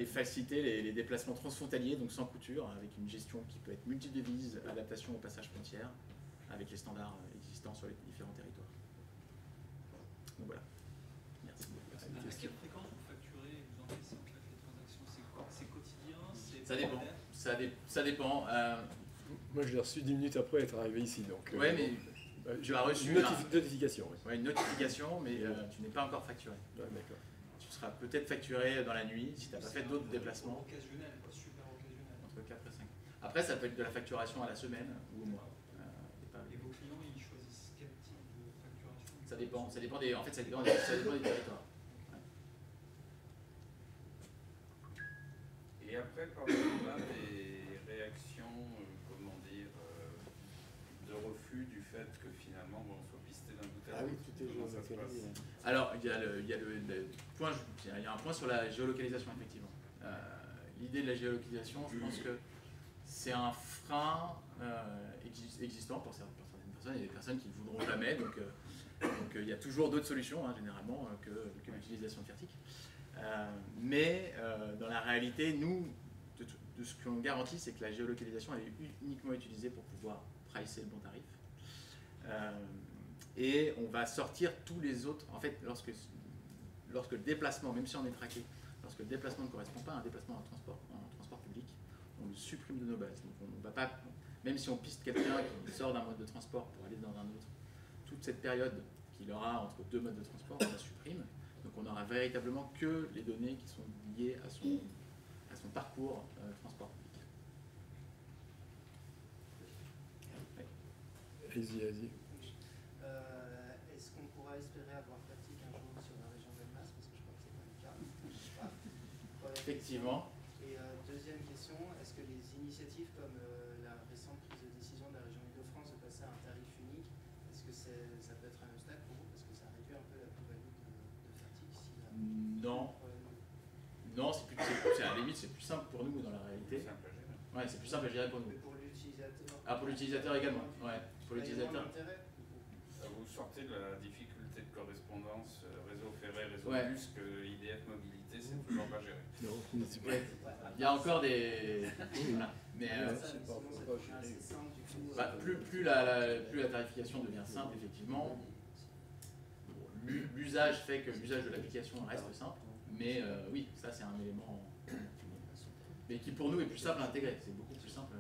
faciliter les déplacements transfrontaliers, donc sans couture, avec une gestion qui peut être multidevise, adaptation au passage frontière, avec les standards existants sur les différents territoires. Donc voilà. Merci. À quelle fréquence vous facturez, vous encaissez en claque les transactions? C'est quotidien? Ça dépend. Ça dépend. Moi, je l'ai reçu 10 minutes après être arrivé ici. Donc, oui, mais tu as reçu une notification. Oui. Ouais, une notification, mais tu n'es pas encore facturé. Ouais, d'accord. Tu seras peut-être facturé dans la nuit si tu n'as pas fait d'autres déplacements. Occasionnel, super occasionnel. Entre 4 et 5. Après, ça peut être de la facturation à la semaine ou au mois. Et vos clients, ils choisissent quel type de facturation? Ça dépend. Ça dépend des territoires. Et après, parlez-moi des réactions, de refus du fait que finalement, on soit pisté d'un bout à l'autre. Ah oui, tout est géolocalisé. Alors, il y a un point sur la géolocalisation, effectivement. L'idée de la géolocalisation, je pense que c'est un frein existant pour certaines personnes. Il y a des personnes qui ne le voudront jamais. Donc, Donc il y a toujours d'autres solutions, hein, généralement, que l'utilisation de Fertic. Mais dans la réalité, nous, de ce qu'on garantit, c'est que la géolocalisation elle est uniquement utilisée pour pouvoir pricer le bon tarif. Et on va sortir tous les autres. En fait, lorsque le déplacement, même si on est traqué, lorsque le déplacement ne correspond pas à un déplacement en transport public, on le supprime de nos bases. Donc on va pas, même si on piste quelqu'un qui sort d'un mode de transport pour aller dans un autre, toute cette période qu'il aura entre deux modes de transport, on la supprime. Donc on n'aura véritablement que les données qui sont liées à son parcours transport public. Allez-y. Est-ce qu'on pourra espérer avoir Fertic un jour sur la région d'Elmas? Parce que je crois que c'est pas le cas. Effectivement. Et deuxième question, est-ce que les initiatives comme la récente prise de décision de la région Île-de-France de passer à un tarif unique, est-ce que ça peut être un obstacle pour vous? Parce que ça réduit un peu la plus-value de Fertic si Non. Non, à la limite, c'est plus simple pour nous dans la réalité. Ouais, c'est plus simple à gérer pour nous. Mais pour l'utilisateur. Ah, pour l'utilisateur également. Ouais, pour l'utilisateur. Vous sortez de la difficulté de correspondance réseau ferré, réseau bus que IDF Mobilité, c'est toujours pas géré. Non, ouais. Il y a encore des... Voilà. Mais plus la tarification devient simple, effectivement, l'usage fait que l'usage de l'application reste simple, mais oui, ça c'est un élément mais qui pour nous est plus simple à intégrer, c'est beaucoup plus simple.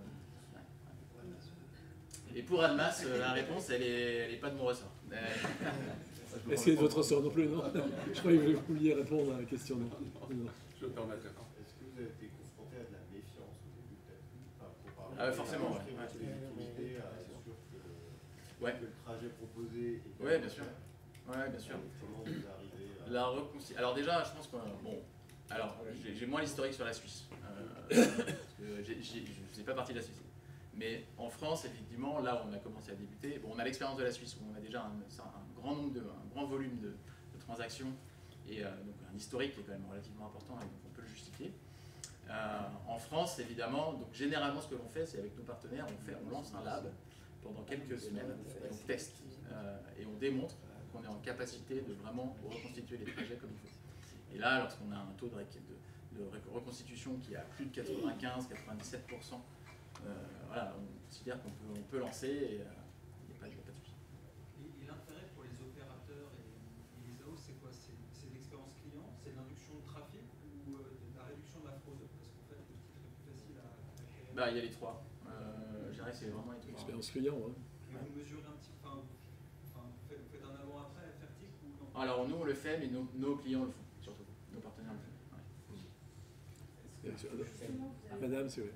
Et pour Admas, la réponse elle est pas de mon ressort. Est-ce qu'elle est de votre ressort non plus? Non. Je croyais que vous vouliez répondre à la question. Non. Je me permets. Est-ce que vous avez été confronté à de la méfiance au début peut-être? Ah, forcément, ouais. Que le trajet proposé est bien sûr. Ouais, bien sûr. Comment vous arrivez à... Alors déjà, je pense que j'ai moins l'historique sur la Suisse. Parce que je ne fais pas partie de la Suisse. Mais en France, effectivement, là où on a commencé à débuter, bon, on a l'expérience de la Suisse où on a déjà un grand volume de transactions et donc un historique qui est quand même relativement important et donc on peut le justifier. En France, évidemment, donc généralement ce que l'on fait, c'est avec nos partenaires, on lance un lab pendant quelques semaines et on teste et on démontre qu'on est en capacité de vraiment reconstituer les trajets comme il faut. Et là, lorsqu'on a un taux de reconstitution qui est à plus de 95-97%, voilà, on considère qu'on peut lancer et il n'y a pas de souci. Et l'intérêt pour les opérateurs et les AO, c'est quoi? C'est l'expérience client, c'est l'induction de trafic ou la réduction de la fraude? Parce qu'en fait, le titre est plus facile à créer. Il y a les trois. Je dirais que c'est vraiment les trois. Expérience client, ouais. Vous mesurez un petit peu, vous faites un avant-après à Fertic ou non? Alors nous on le fait, mais nos clients le font, surtout. Nos partenaires le font. Ouais. Madame, c'est vrai.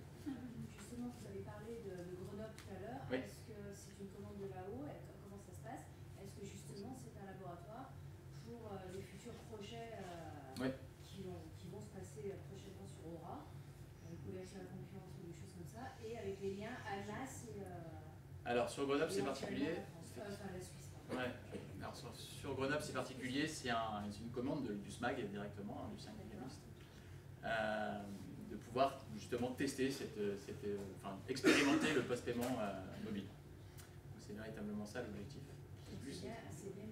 Justement, vous avez parlé de Grenoble tout à l'heure. Oui. Est-ce que c'est une commande de là-haut? Comment ça se passe? Est-ce que justement c'est un laboratoire pour les futurs projets qui vont se passer prochainement sur Aura, couverture à la concurrence ou des choses comme ça, et avec les liens Almas et... Alors sur Grenoble c'est particulier. La Suisse, ouais. Alors sur Grenoble c'est particulier, c'est une commande du SMAG directement, du syndicat mixte. De pouvoir justement tester expérimenter le post-paiement mobile. C'est véritablement ça l'objectif. C'est bien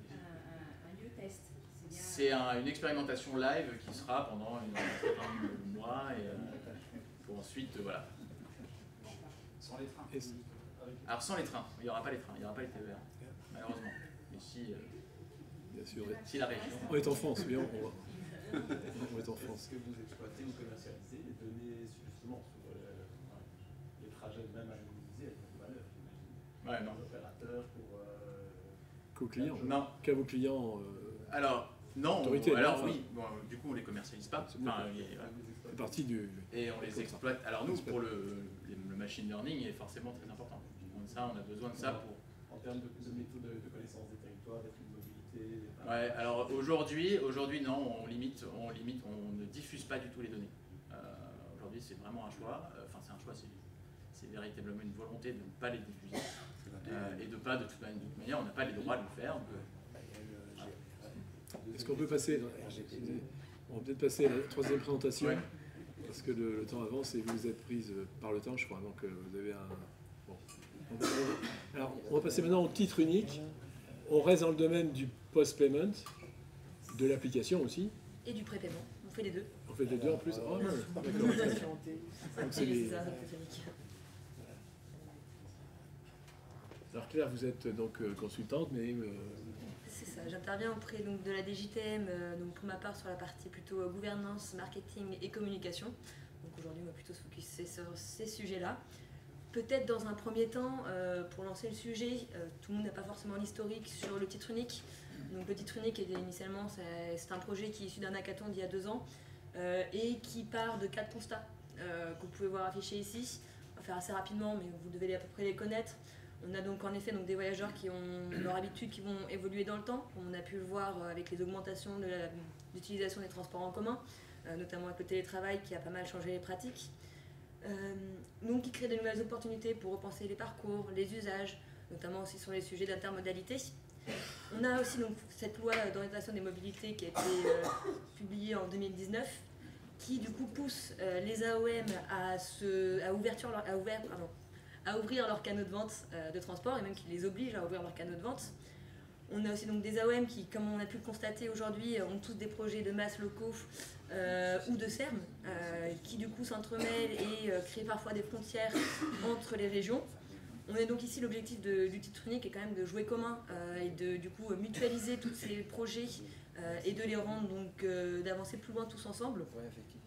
un lieu test. C'est une expérimentation live qui sera pendant un certain nombre de mois et pour ensuite voilà. Sans les trains. Alors sans les trains, il n'y aura pas les trains, il n'y aura pas les TER, malheureusement. Mais bien sûr, si la région. On est en France, oui, on va. On est en France. Est-ce que vous exploitez ou commercialisez les données justement sur les trajets même à mobiliser avec une valeur, j'imagine? Ouais, non. L'opérateur pour... Qu'aux clients? Non. Qu'à vos clients alors, non. Autorité, alors non, oui, bon, du coup on ne les commercialise pas. C'est partie du... Et on les exploite. Alors nous, pour le machine learning est forcément très important. Ça, on a besoin de ça pour... En termes de méthode de connaissance des territoires, des flux de mobilité... Ouais, alors aujourd'hui non, on ne diffuse pas du tout les données. Aujourd'hui c'est vraiment un choix, c'est un choix, c'est véritablement une volonté de ne pas les diffuser. Et de toute manière, on n'a pas les droits de le faire. Est-ce qu'on peut passer... On va peut-être passer à la troisième présentation, parce que le temps avance et vous êtes prise par le temps, je crois, donc vous avez un... Bon. Alors, on va passer maintenant au titre unique. On reste dans le domaine du post-payment, de l'application aussi. Et du prépaiement. On fait les deux. On fait les deux en plus. Oh, non, d'accord. Donc, c'est les... Alors Claire, vous êtes donc consultante, mais... C'est ça, j'interviens auprès donc, de la DGTM, donc pour ma part sur la partie plutôt gouvernance, marketing et communication. Donc aujourd'hui, on va plutôt se focuser sur ces sujets-là. Peut-être dans un premier temps, pour lancer le sujet, tout le monde n'a pas forcément l'historique sur le titre unique. Donc le titre unique, initialement, c'est un projet qui est issu d'un hackathon d'il y a 2 ans et qui part de 4 constats que vous pouvez voir affichés ici. On va faire assez rapidement, mais vous devez à peu près les connaître. On a donc en effet donc, des voyageurs qui ont leur habitude, qui vont évoluer dans le temps. On a pu le voir avec les augmentations de l'utilisation des transports en commun, notamment avec le télétravail qui a pas mal changé les pratiques. Donc, qui crée de nouvelles opportunités pour repenser les parcours, les usages, notamment aussi sur les sujets d'intermodalité. On a aussi donc, cette loi d'orientation des mobilités qui a été publiée en 2019, qui du coup pousse les AOM à ouvrir leurs canaux de vente de transport et même qui les oblige à ouvrir leurs canaux de vente. On a aussi donc des AOM qui, comme on a pu le constater aujourd'hui, ont tous des projets de masse locaux ou de SERM qui du coup s'entremêlent et créent parfois des frontières entre les régions. On a donc ici l'objectif du titre unique est quand même de jouer commun et de du coup mutualiser tous ces projets et de les rendre donc d'avancer plus loin tous ensemble. Ouais, effectivement.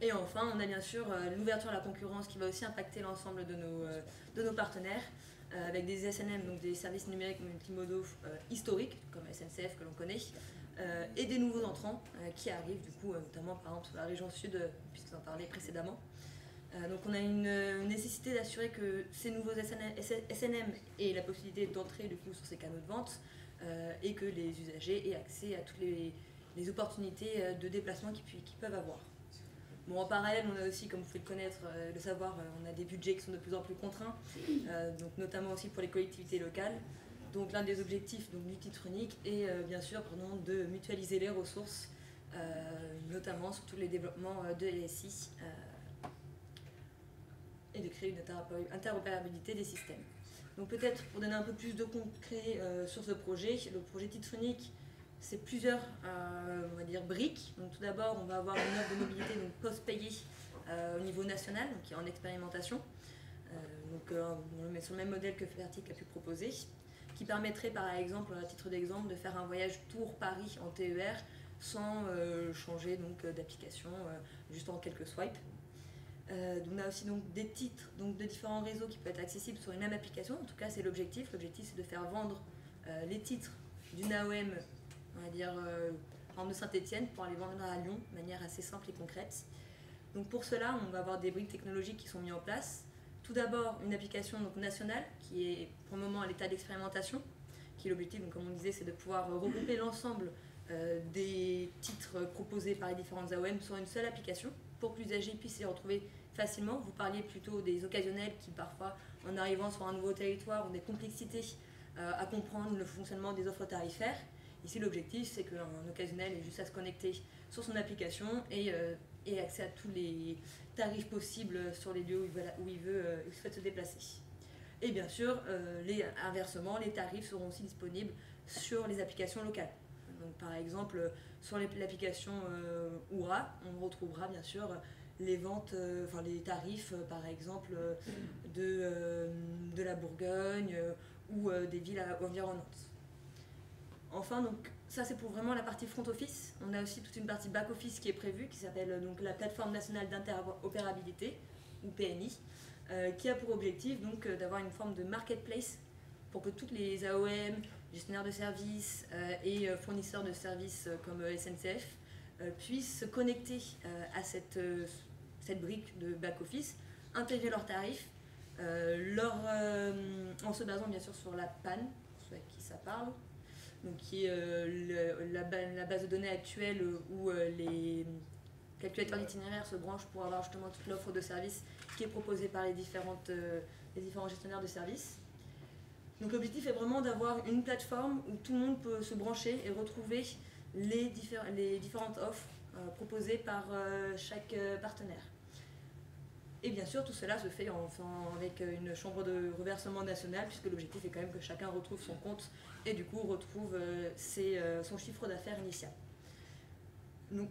Et enfin, on a bien sûr l'ouverture à la concurrence qui va aussi impacter l'ensemble de nos partenaires, avec des SNM, donc des services numériques multimodaux historiques, comme SNCF que l'on connaît, et des nouveaux entrants qui arrivent, du coup, notamment par exemple sur la région sud, puisque j'en parlais précédemment. Donc on a une nécessité d'assurer que ces nouveaux SNM aient la possibilité d'entrer du coup sur ces canaux de vente et que les usagers aient accès à toutes les opportunités de déplacement qu'ils peuvent avoir. Bon, en parallèle, on a aussi, comme vous pouvez le connaître, le savoir, on a des budgets qui sont de plus en plus contraints, donc notamment aussi pour les collectivités locales. Donc l'un des objectifs donc, du titre unique est bien sûr de mutualiser les ressources, notamment sur tous les développements de LSI et de créer une interopérabilité des systèmes. Donc peut-être pour donner un peu plus de concret sur ce projet, le projet titre unique, c'est plusieurs on va dire, briques. Donc, tout d'abord, on va avoir une offre de mobilité post-payée au niveau national, donc, qui est en expérimentation. On le met sur le même modèle que Fertic a pu proposer, qui permettrait par exemple, à titre d'exemple, de faire un voyage Tours-Paris en TER sans changer d'application, juste en quelques swipes. On a aussi donc, des titres de différents réseaux qui peuvent être accessibles sur une même application. En tout cas, c'est l'objectif. L'objectif, c'est de faire vendre les titres d'une AOM, on va dire, en de Saint-Étienne, pour aller vendre à Lyon de manière assez simple et concrète. Donc pour cela, on va avoir des briques technologiques qui sont mises en place. Tout d'abord, une application nationale qui est pour le moment à l'état d'expérimentation, qui est l'objectif, comme on disait, c'est de pouvoir regrouper l'ensemble des titres proposés par les différentes AOM sur une seule application pour que l'usager puisse s'y retrouver facilement. Vous parliez plutôt des occasionnels qui parfois, en arrivant sur un nouveau territoire, ont des complexités à comprendre le fonctionnement des offres tarifaires. Ici, l'objectif, c'est qu'un occasionnel ait juste à se connecter sur son application et ait accès à tous les tarifs possibles sur les lieux où il souhaite se déplacer. Et bien sûr, inversement, les tarifs seront aussi disponibles sur les applications locales. Donc, par exemple, sur l'application Oura, on retrouvera bien sûr les ventes, les tarifs, par exemple, de la Bourgogne ou des villes environnantes. Enfin, donc, ça c'est pour vraiment la partie front office. On a aussi toute une partie back office qui est prévue, qui s'appelle donc la plateforme nationale d'interopérabilité, ou PNI, qui a pour objectif donc d'avoir une forme de marketplace pour que toutes les AOM, gestionnaires de services et fournisseurs de services comme SNCF puissent se connecter à cette brique de back office, intégrer leurs tarifs, en se basant bien sûr sur la PAN, pour ceux à qui ça parle. Donc, qui est la base de données actuelle où les calculateurs d'itinéraire se branchent pour avoir justement toute l'offre de services qui est proposée par les différents gestionnaires de services. Donc l'objectif est vraiment d'avoir une plateforme où tout le monde peut se brancher et retrouver les différentes offres proposées par chaque partenaire. Et bien sûr, tout cela se fait avec une chambre de reversement nationale, puisque l'objectif est quand même que chacun retrouve son compte et du coup retrouve son chiffre d'affaires initial. Donc,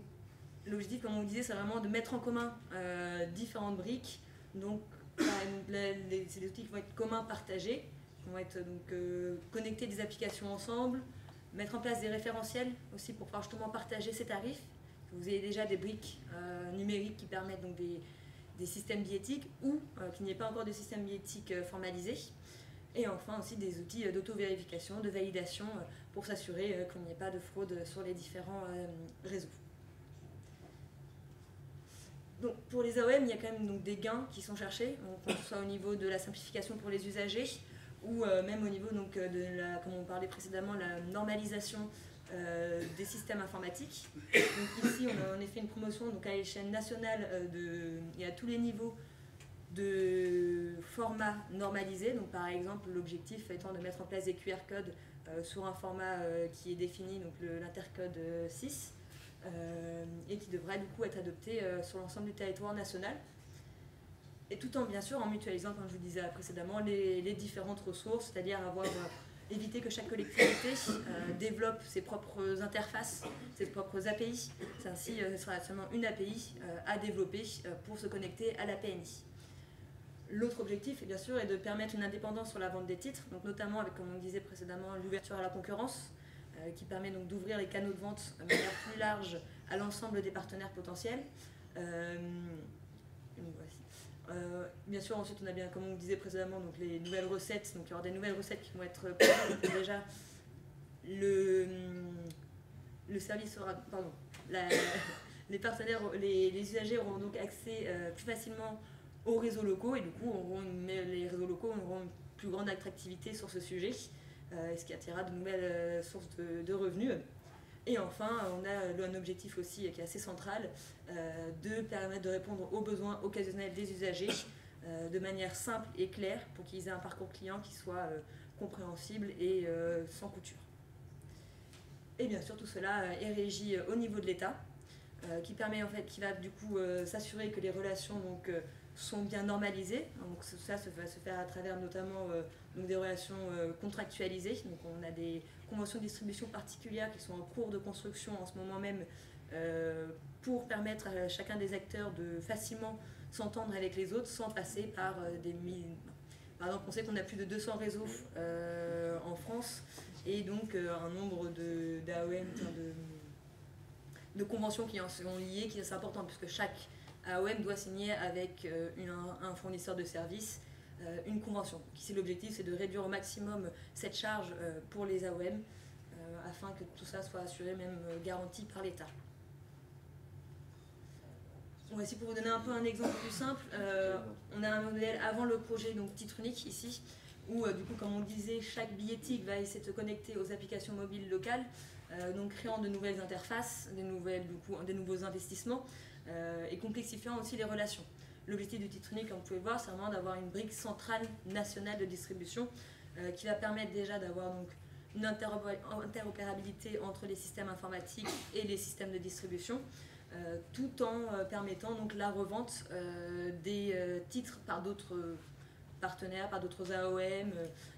l'objectif, comme on vous disait, c'est vraiment de mettre en commun différentes briques. Donc, c'est des outils qui vont être communs, partagés, qui vont être donc, connecter des applications ensemble, mettre en place des référentiels aussi pour pouvoir justement partager ces tarifs. Vous avez déjà des briques numériques qui permettent donc des systèmes billettiques ou qu'il n'y ait pas encore de système billettique formalisé. Et enfin aussi des outils d'auto-vérification, de validation pour s'assurer qu'il n'y ait pas de fraude sur les différents réseaux. Donc, pour les AOM, il y a quand même donc, des gains qui sont cherchés, donc, que ce soit au niveau de la simplification pour les usagers ou même au niveau donc, de la, comme on parlait précédemment, la normalisation des systèmes informatiques. Donc, ici, on a en effet une promotion donc, à l'échelle nationale et à tous les niveaux de format normalisé. Donc, par exemple, l'objectif étant de mettre en place des QR codes sur un format qui est défini, donc l'intercode 6. Et qui devrait du coup être adopté sur l'ensemble du territoire national. Et tout en bien sûr en mutualisant, comme je vous disais précédemment, les différentes ressources, c'est-à-dire éviter que chaque collectivité développe ses propres interfaces, ses propres API. Ainsi, ce sera seulement une API à développer pour se connecter à la PNI. L'autre objectif, bien sûr, est de permettre une indépendance sur la vente des titres, donc notamment avec, comme on disait précédemment, l'ouverture à la concurrence, qui permet donc d'ouvrir les canaux de vente de manière plus large à l'ensemble des partenaires potentiels. Bien sûr, ensuite, on a bien, comme on disait précédemment, donc les nouvelles recettes. Donc, il y aura des nouvelles recettes qui vont être prévues. Déjà, le service sera... Pardon. Les partenaires, les usagers auront donc accès plus facilement aux réseaux locaux et du coup, les réseaux locaux auront une plus grande attractivité sur ce sujet. Ce qui attirera de nouvelles sources de revenus. Et enfin, on a un objectif aussi qui est assez central, de permettre de répondre aux besoins occasionnels des usagers de manière simple et claire pour qu'ils aient un parcours client qui soit compréhensible et sans couture. Et bien sûr, tout cela est régi au niveau de l'État, qui va du coup s'assurer que les relations donc, sont bien normalisées. Donc ça va se faire à travers notamment donc des relations contractualisées. Donc on a des conventions de distribution particulières qui sont en cours de construction en ce moment même pour permettre à chacun des acteurs de facilement s'entendre avec les autres sans passer par des milliers. Par exemple, on sait qu'on a plus de 200 réseaux en France et donc un nombre d'AOM, de conventions qui en sont liées, qui est important puisque chaque AOM doit signer avec un fournisseur de services une convention. Ici, l'objectif, c'est de réduire au maximum cette charge pour les AOM afin que tout ça soit assuré, même garanti par l'État. Bon, ici, pour vous donner un peu un exemple plus simple, on a un modèle avant le projet donc titre unique ici, où du coup, comme on disait, chaque billettique va essayer de se connecter aux applications mobiles locales, donc créant de nouvelles interfaces, des nouveaux investissements et complexifiant aussi les relations. L'objectif du titre unique, comme vous pouvez le voir, c'est vraiment d'avoir une brique centrale nationale de distribution qui va permettre déjà d'avoir donc une interopérabilité entre les systèmes informatiques et les systèmes de distribution, tout en permettant donc la revente des titres par d'autres partenaires, par d'autres AOM,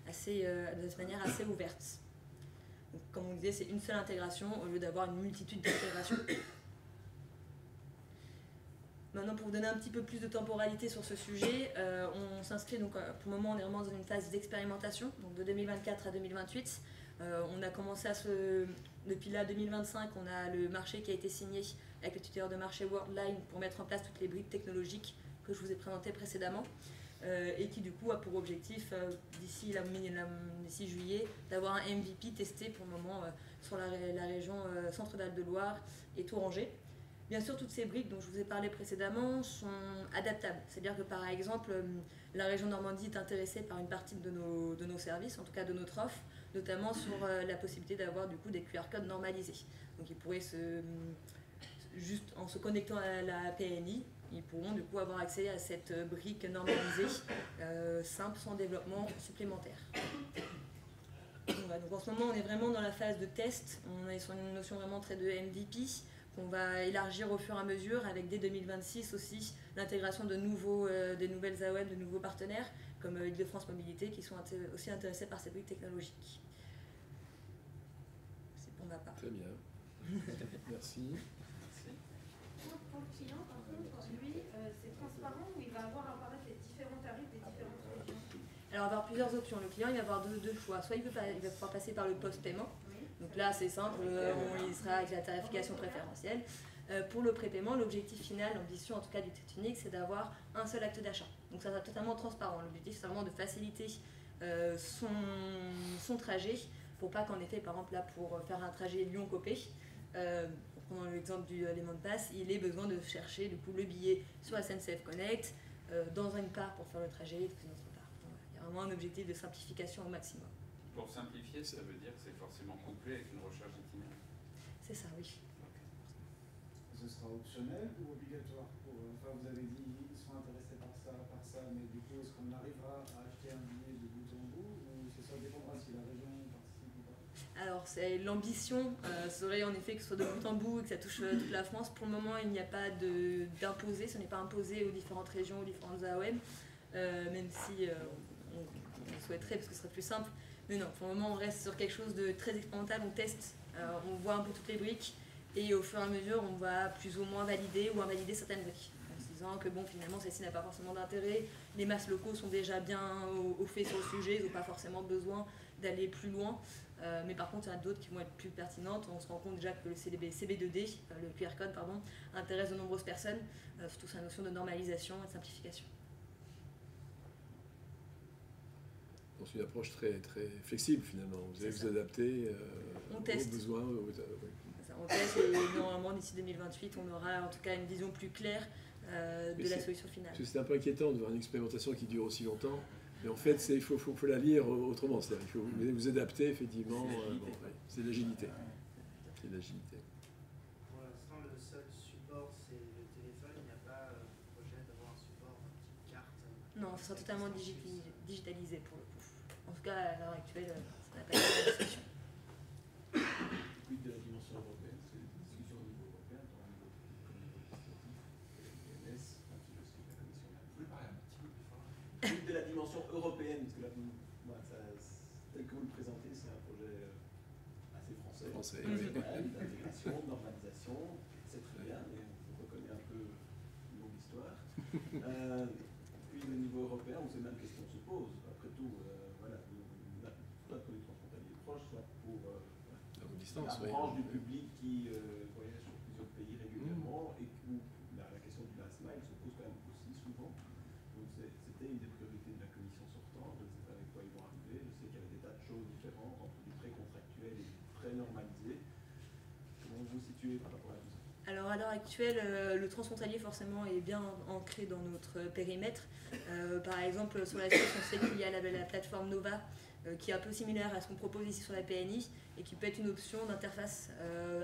de manière assez ouverte. Donc, comme on disait, c'est une seule intégration au lieu d'avoir une multitude d'intégrations. Maintenant, pour vous donner un petit peu plus de temporalité sur ce sujet, on s'inscrit donc pour le moment, on est vraiment dans une phase d'expérimentation, donc de 2024 à 2028. On a commencé depuis là 2025, on a le marché qui a été signé avec le tuteur de marché Worldline pour mettre en place toutes les briques technologiques que je vous ai présentées précédemment et qui du coup a pour objectif d'ici juillet d'avoir un MVP testé pour le moment sur la région Centre-Val de Loire et Tourangeau. Bien sûr, toutes ces briques dont je vous ai parlé précédemment sont adaptables. C'est-à-dire que par exemple, la région Normandie est intéressée par une partie de nos services, en tout cas de notre offre, notamment sur la possibilité d'avoir du coup des QR codes normalisés. Donc ils pourraient juste en se connectant à la PNI, ils pourront du coup avoir accès à cette brique normalisée, simple, sans développement supplémentaire. Donc en ce moment, on est vraiment dans la phase de test. On est sur une notion vraiment très de MVP, qu'on va élargir au fur et à mesure avec dès 2026 aussi l'intégration de des nouvelles AOM, de nouveaux partenaires comme Île-de-France Mobilité qui sont aussi intéressés par ces briques technologiques. C'est pour ma part. Très bien. Merci. Pour le client, par contre, lui, c'est transparent ou il va avoir apparaître les différents tarifs des différentes régions? Alors, il va y avoir plusieurs options. Le client, il va avoir deux choix. Soit il va pouvoir passer par le post-paiement. Donc là, c'est simple, il sera avec la tarification préférentielle. Pour le prépaiement, l'objectif final, l'ambition en tout cas du test unique, c'est d'avoir un seul acte d'achat. Donc ça sera totalement transparent. L'objectif, c'est vraiment de faciliter son trajet pour pas qu'en effet, par exemple, là, pour faire un trajet Lyon-Copé, pour prendre l'exemple du Lemon Pass, il ait besoin de chercher du coup, le billet sur SNCF Connect, dans une part pour faire le trajet et dans une autre part. Donc, il y a vraiment un objectif de simplification au maximum. Pour simplifier, ça veut dire que c'est forcément complet avec une recherche itinéraire. C'est ça, oui. Ce sera optionnel ou obligatoire enfin, vous avez dit ils sont intéressés par ça, mais du coup, est-ce qu'on arrivera à acheter un billet de bout en bout ou ça dépendra si la région participe ou pas? Alors, l'ambition serait en effet que ce soit de bout en bout et que ça touche toute la France. Pour le moment, il n'y a pas d'imposé, ce n'est pas imposé aux différentes régions, aux différentes AOM, même si on souhaiterait parce que ce serait plus simple. Mais non, pour le moment, on reste sur quelque chose de très expérimental, on teste, on voit un peu toutes les briques et au fur et à mesure, on va plus ou moins valider ou invalider certaines briques. En se disant que bon, finalement, celle-ci n'a pas forcément d'intérêt, les masses locaux sont déjà bien au fait sur le sujet, ils n'ont pas forcément besoin d'aller plus loin. Mais par contre, il y en a d'autres qui vont être plus pertinentes. On se rend compte déjà que le CB2D, le QR code, pardon, intéresse de nombreuses personnes, surtout sa notion de normalisation et de simplification. C'est une approche très, très flexible finalement. Vous allez vous adapter aux besoins. On teste et normalement d'ici 2028, on aura en tout cas une vision plus claire de la solution finale. C'est un peu inquiétant de voir une expérimentation qui dure aussi longtemps. Mais en fait, il faut la lire autrement. C'est-à-dire qu'il faut vous adapter effectivement. C'est l'agilité. C'est l'agilité. Pour l'instant, le seul support, c'est le téléphone. Il n'y a pas projet d'avoir un support type carte. Non, ce sera totalement digitalisé pour le coup. En tout cas, à l'heure actuelle, ça n'a pas été la discussion. Quid de la dimension européenne? C'est une discussion au niveau européen, au niveau législatif, l'OMS, qui je suis la commission. Vous pouvez parler un petit peu plus fort? Quid de la dimension européenne? Parce que là, tel que vous le présentez, c'est un projet assez français. D'intégration, de normalisation, c'est très bien, mais on reconnaît un peu une longue histoire. Puis au niveau européen, où ces mêmes questions se posent. Après tout, soit pour les transfrontaliers proches, soit pour la branche du public qui voyage sur plusieurs pays régulièrement et où la question du last mile se pose quand même aussi souvent. Donc c'était une des priorités de la commission sortante. Je ne sais pas avec quoi ils vont arriver. Je sais qu'il y avait des tas de choses différentes entre du pré-contractuel et du pré-normalisé. Comment vous vous situez par rapport à tout ça? Alors à l'heure actuelle, le transfrontalier forcément est bien ancré dans notre périmètre. Par exemple, sur la Suisse, on sait qu'il y a la plateforme Nova qui est un peu similaire à ce qu'on propose ici sur la PNI et qui peut être une option d'interface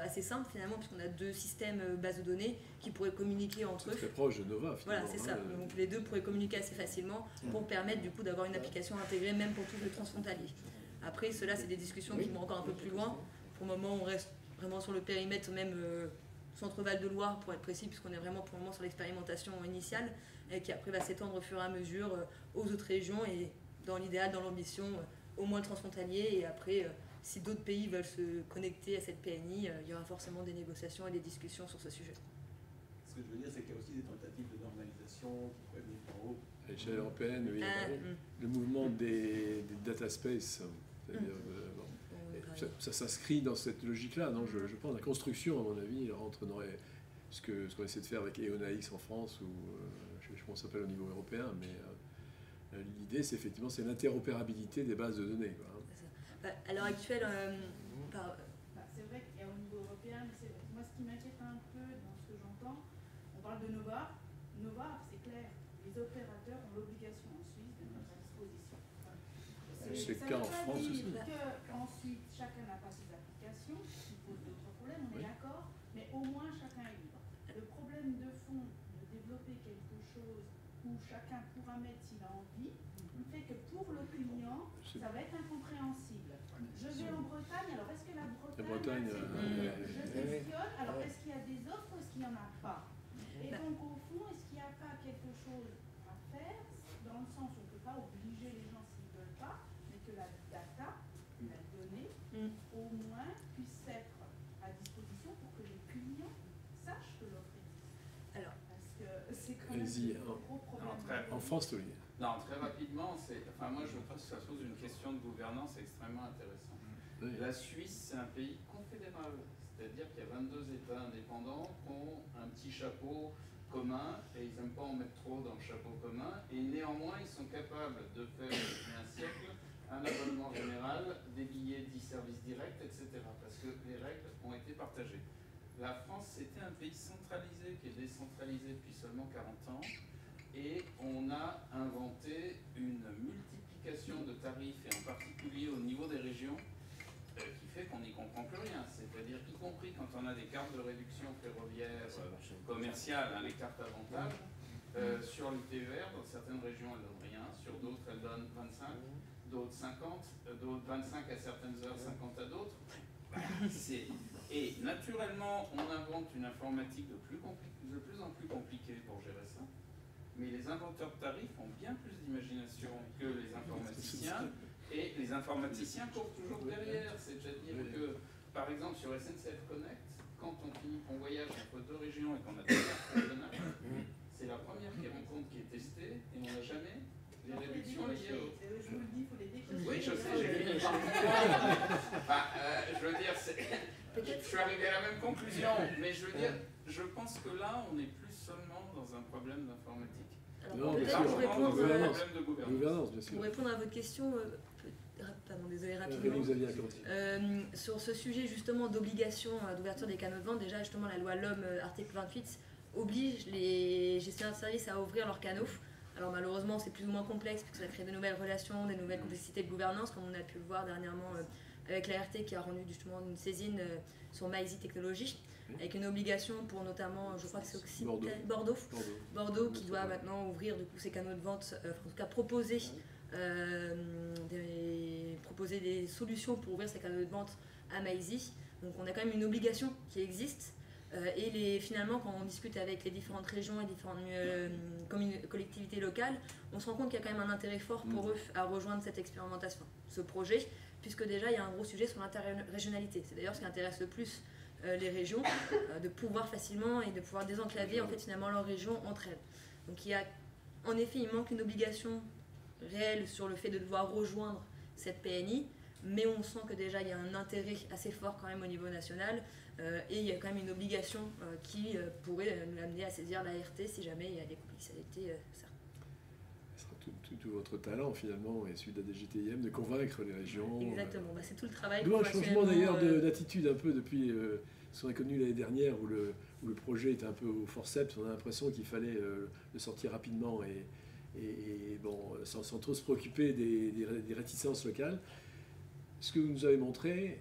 assez simple finalement, puisqu'on a deux systèmes bases de données qui pourraient communiquer entre eux. Très proche de Nova finalement. Voilà, c'est ça. Donc les deux pourraient communiquer assez facilement pour permettre du coup d'avoir une application intégrée même pour tous les transfrontaliers. Après, cela c'est des discussions qui vont encore un peu plus loin. Pour le moment, on reste vraiment sur le périmètre même Centre Val de Loire pour être précis, puisqu'on est vraiment pour le moment sur l'expérimentation initiale et qui après va s'étendre au fur et à mesure aux autres régions et dans l'idéal, dans l'ambition, au moins le transfrontalier. Et après, si d'autres pays veulent se connecter à cette PNI, il y aura forcément des négociations et des discussions sur ce sujet. Ce que je veux dire, c'est qu'il y a aussi des tentatives de normalisation qui pourraient venir en haut. À l'échelle européenne, oui. Le mouvement des data space, c'est-à-dire ça s'inscrit dans cette logique-là. Non, je pense que la construction, à mon avis, rentre dans ce qu'on essaie de faire avec EONAX en France, ou je sais pas comment ça s'appelle au niveau européen, mais l'idée, c'est effectivement l'interopérabilité des bases de données. Quoi. À l'heure actuelle, c'est vrai qu'il y a au niveau européen, mais moi ce qui m'inquiète un peu dans ce que j'entends, on parle de Nova. Nova, c'est clair, les opérateurs ont l'obligation en Suisse de mettre à disposition. C'est le cas en France aussi. Ensuite, chacun n'a pas ses applications, qui posent d'autres problèmes, on est d'accord, mais au moins chacun est libre. Le problème de fond de développer quelque chose où chacun pourra mettre s'il a envie, fait que pour le client, ça va être incompréhensible. Je vais en Bretagne, alors est-ce que la Bretagne Bretagne. Je questionne, alors est-ce qu'il y a des offres ou est-ce qu'il n'y en a pas? Et donc au fond, est-ce qu'il n'y a pas quelque chose à faire, dans le sens où on ne peut pas obliger les gens s'ils ne veulent pas, mais que la data, la donnée, au moins puisse être à disposition pour que les clients sachent que l'offre existe. Alors, parce que c'est quand même Allez-y, un gros problème. en France, oui. Non, très rapidement, moi je pense que ça pose une question de gouvernance extrêmement intéressante. Oui. La Suisse, c'est un pays confédéral, c'est-à-dire qu'il y a 22 États indépendants qui ont un petit chapeau commun et ils n'aiment pas en mettre trop dans le chapeau commun, et néanmoins ils sont capables de faire depuis un siècle un abonnement général, des billets 10 services directs, etc. parce que les règles ont été partagées. La France, c'était un pays centralisé qui est décentralisé depuis seulement 40 ans. Et on a inventé une multiplication de tarifs, et en particulier au niveau des régions, qui fait qu'on n'y comprend plus rien. C'est-à-dire, y compris quand on a des cartes de réduction ferroviaire commerciales, les cartes avantages, sur le TER, dans certaines régions, elles ne donnent rien, sur d'autres, elles donnent 25, d'autres 50, d'autres 25 à certaines heures, 50 à d'autres. Et naturellement, on invente une informatique de plus en plus compliquée pour gérer ça. Mais les inventeurs de tarifs ont bien plus d'imagination que les informaticiens, et les informaticiens courent toujours derrière. C'est-à-dire que, par exemple, sur SNCF Connect, quand on voyage entre deux régions et qu'on a des cartes régionales, c'est la première qui rencontre qui est testée, et on n'a jamais les réductions liées aux... Je vous le dis, il faut les décocher. Oui, je sais, j'ai fini par je veux dire, je suis arrivé à la même conclusion, mais je veux dire, je pense que là, on n'est plus seulement dans un problème d'informatique. Non, bien sûr, pour répondre, de gouvernance, bien sûr. Pour répondre à votre question, pardon, désolé, rapidement. Sur ce sujet justement d'obligation d'ouverture des canaux de vente, déjà justement la loi LOM article 28 oblige les gestionnaires de services à ouvrir leurs canaux. Alors malheureusement c'est plus ou moins complexe parce que ça crée de nouvelles relations, des nouvelles complexités de gouvernance, comme on a pu le voir dernièrement avec l'ART qui a rendu justement une saisine sur MyEasy Technologies, avec une obligation pour notamment, je crois que c'est aussi Bordeaux qui doit maintenant ouvrir du coup ses canaux de vente, en tout cas proposer des solutions pour ouvrir ses canaux de vente à MyEasy. Donc on a quand même une obligation qui existe. Et finalement, quand on discute avec les différentes régions et différentes collectivités locales, on se rend compte qu'il y a quand même un intérêt fort pour eux à rejoindre cette expérimentation, ce projet, puisque déjà il y a un gros sujet sur l'interrégionalité. C'est d'ailleurs ce qui intéresse le plus les régions, de pouvoir facilement et de pouvoir désenclaver en fait, finalement leurs régions entre elles. Donc en effet, il manque une obligation réelle sur le fait de devoir rejoindre cette PNI, mais on sent que déjà il y a un intérêt assez fort quand même au niveau national, et il y a quand même une obligation qui pourrait nous amener à saisir l'ART si jamais il y a des complexités. Ce sera tout votre talent finalement, et celui de la DGTIM, de convaincre les régions. Exactement, c'est tout le travail. D'où un changement d'ailleurs d'attitude un peu depuis ce qu'on a connu l'année dernière où le projet était un peu au forceps. On a l'impression qu'il fallait le sortir rapidement et sans trop se préoccuper des réticences locales. Ce que vous nous avez montré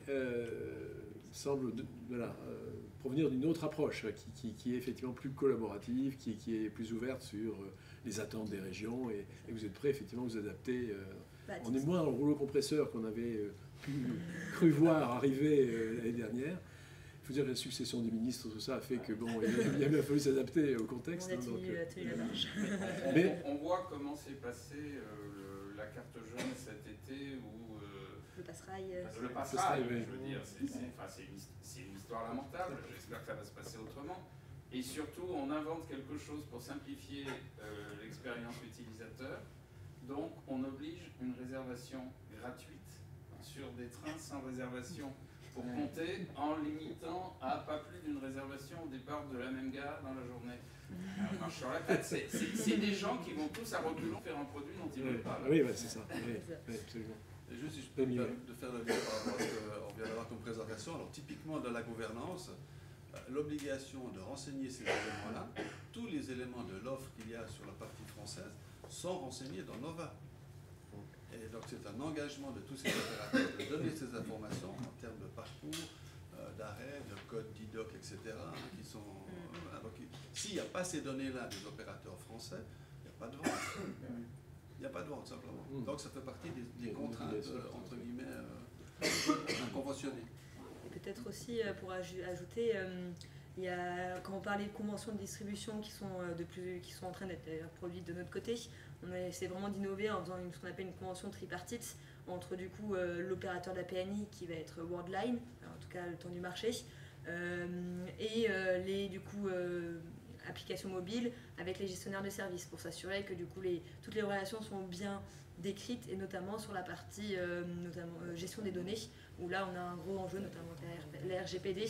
semble provenir d'une autre approche qui est effectivement plus collaborative, qui est plus ouverte sur les attentes des régions, et vous êtes prêt effectivement à vous adapter. On est moins dans le rouleau compresseur qu'on avait cru voir arriver l'année dernière. Il faut dire que la succession du ministre, tout ça a fait que il a bien fallu s'adapter au contexte. On voit comment s'est passée la carte jaune cet été où le passerail. Le passerail, je veux dire, c'est une histoire lamentable. J'espère que ça va se passer autrement. Et surtout, on invente quelque chose pour simplifier l'expérience utilisateur. Donc, on oblige une réservation gratuite sur des trains sans réservation pour compter, en limitant à pas plus d'une réservation au départ de la même gare dans la journée. On marche sur la tête. C'est des gens qui vont tous à reculons faire un produit dont ils ne veulent pas. Oui, c'est ça. Oui, absolument. Et juste, si je peux de faire le lien par rapport à ce qu'on vient d'avoir comme présentation. Alors, typiquement, dans la gouvernance, l'obligation de renseigner ces éléments-là, tous les éléments de l'offre qu'il y a sur la partie française sont renseignés dans Nova. Et donc, c'est un engagement de tous ces opérateurs de donner ces informations en termes de parcours, d'arrêt, de code d'IDOC, etc. Qui sont, donc, s'il n'y a pas ces données-là des opérateurs français, il n'y a pas de vente. Il n'y a pas de vente, simplement. Donc, ça fait partie des contraintes, entre guillemets, conventionnées. peut-être aussi pour ajouter, quand on parlait de conventions de distribution qui sont en train d'être produites de notre côté, on essaie vraiment d'innover en faisant ce qu'on appelle une convention tripartite entre du coup l'opérateur de la PNI qui va être Worldline, en tout cas le temps du marché, et les du coup applications mobiles avec les gestionnaires de services pour s'assurer que du coup toutes les relations sont bien décrites et notamment sur la partie gestion des données où là on a un gros enjeu notamment la RGPD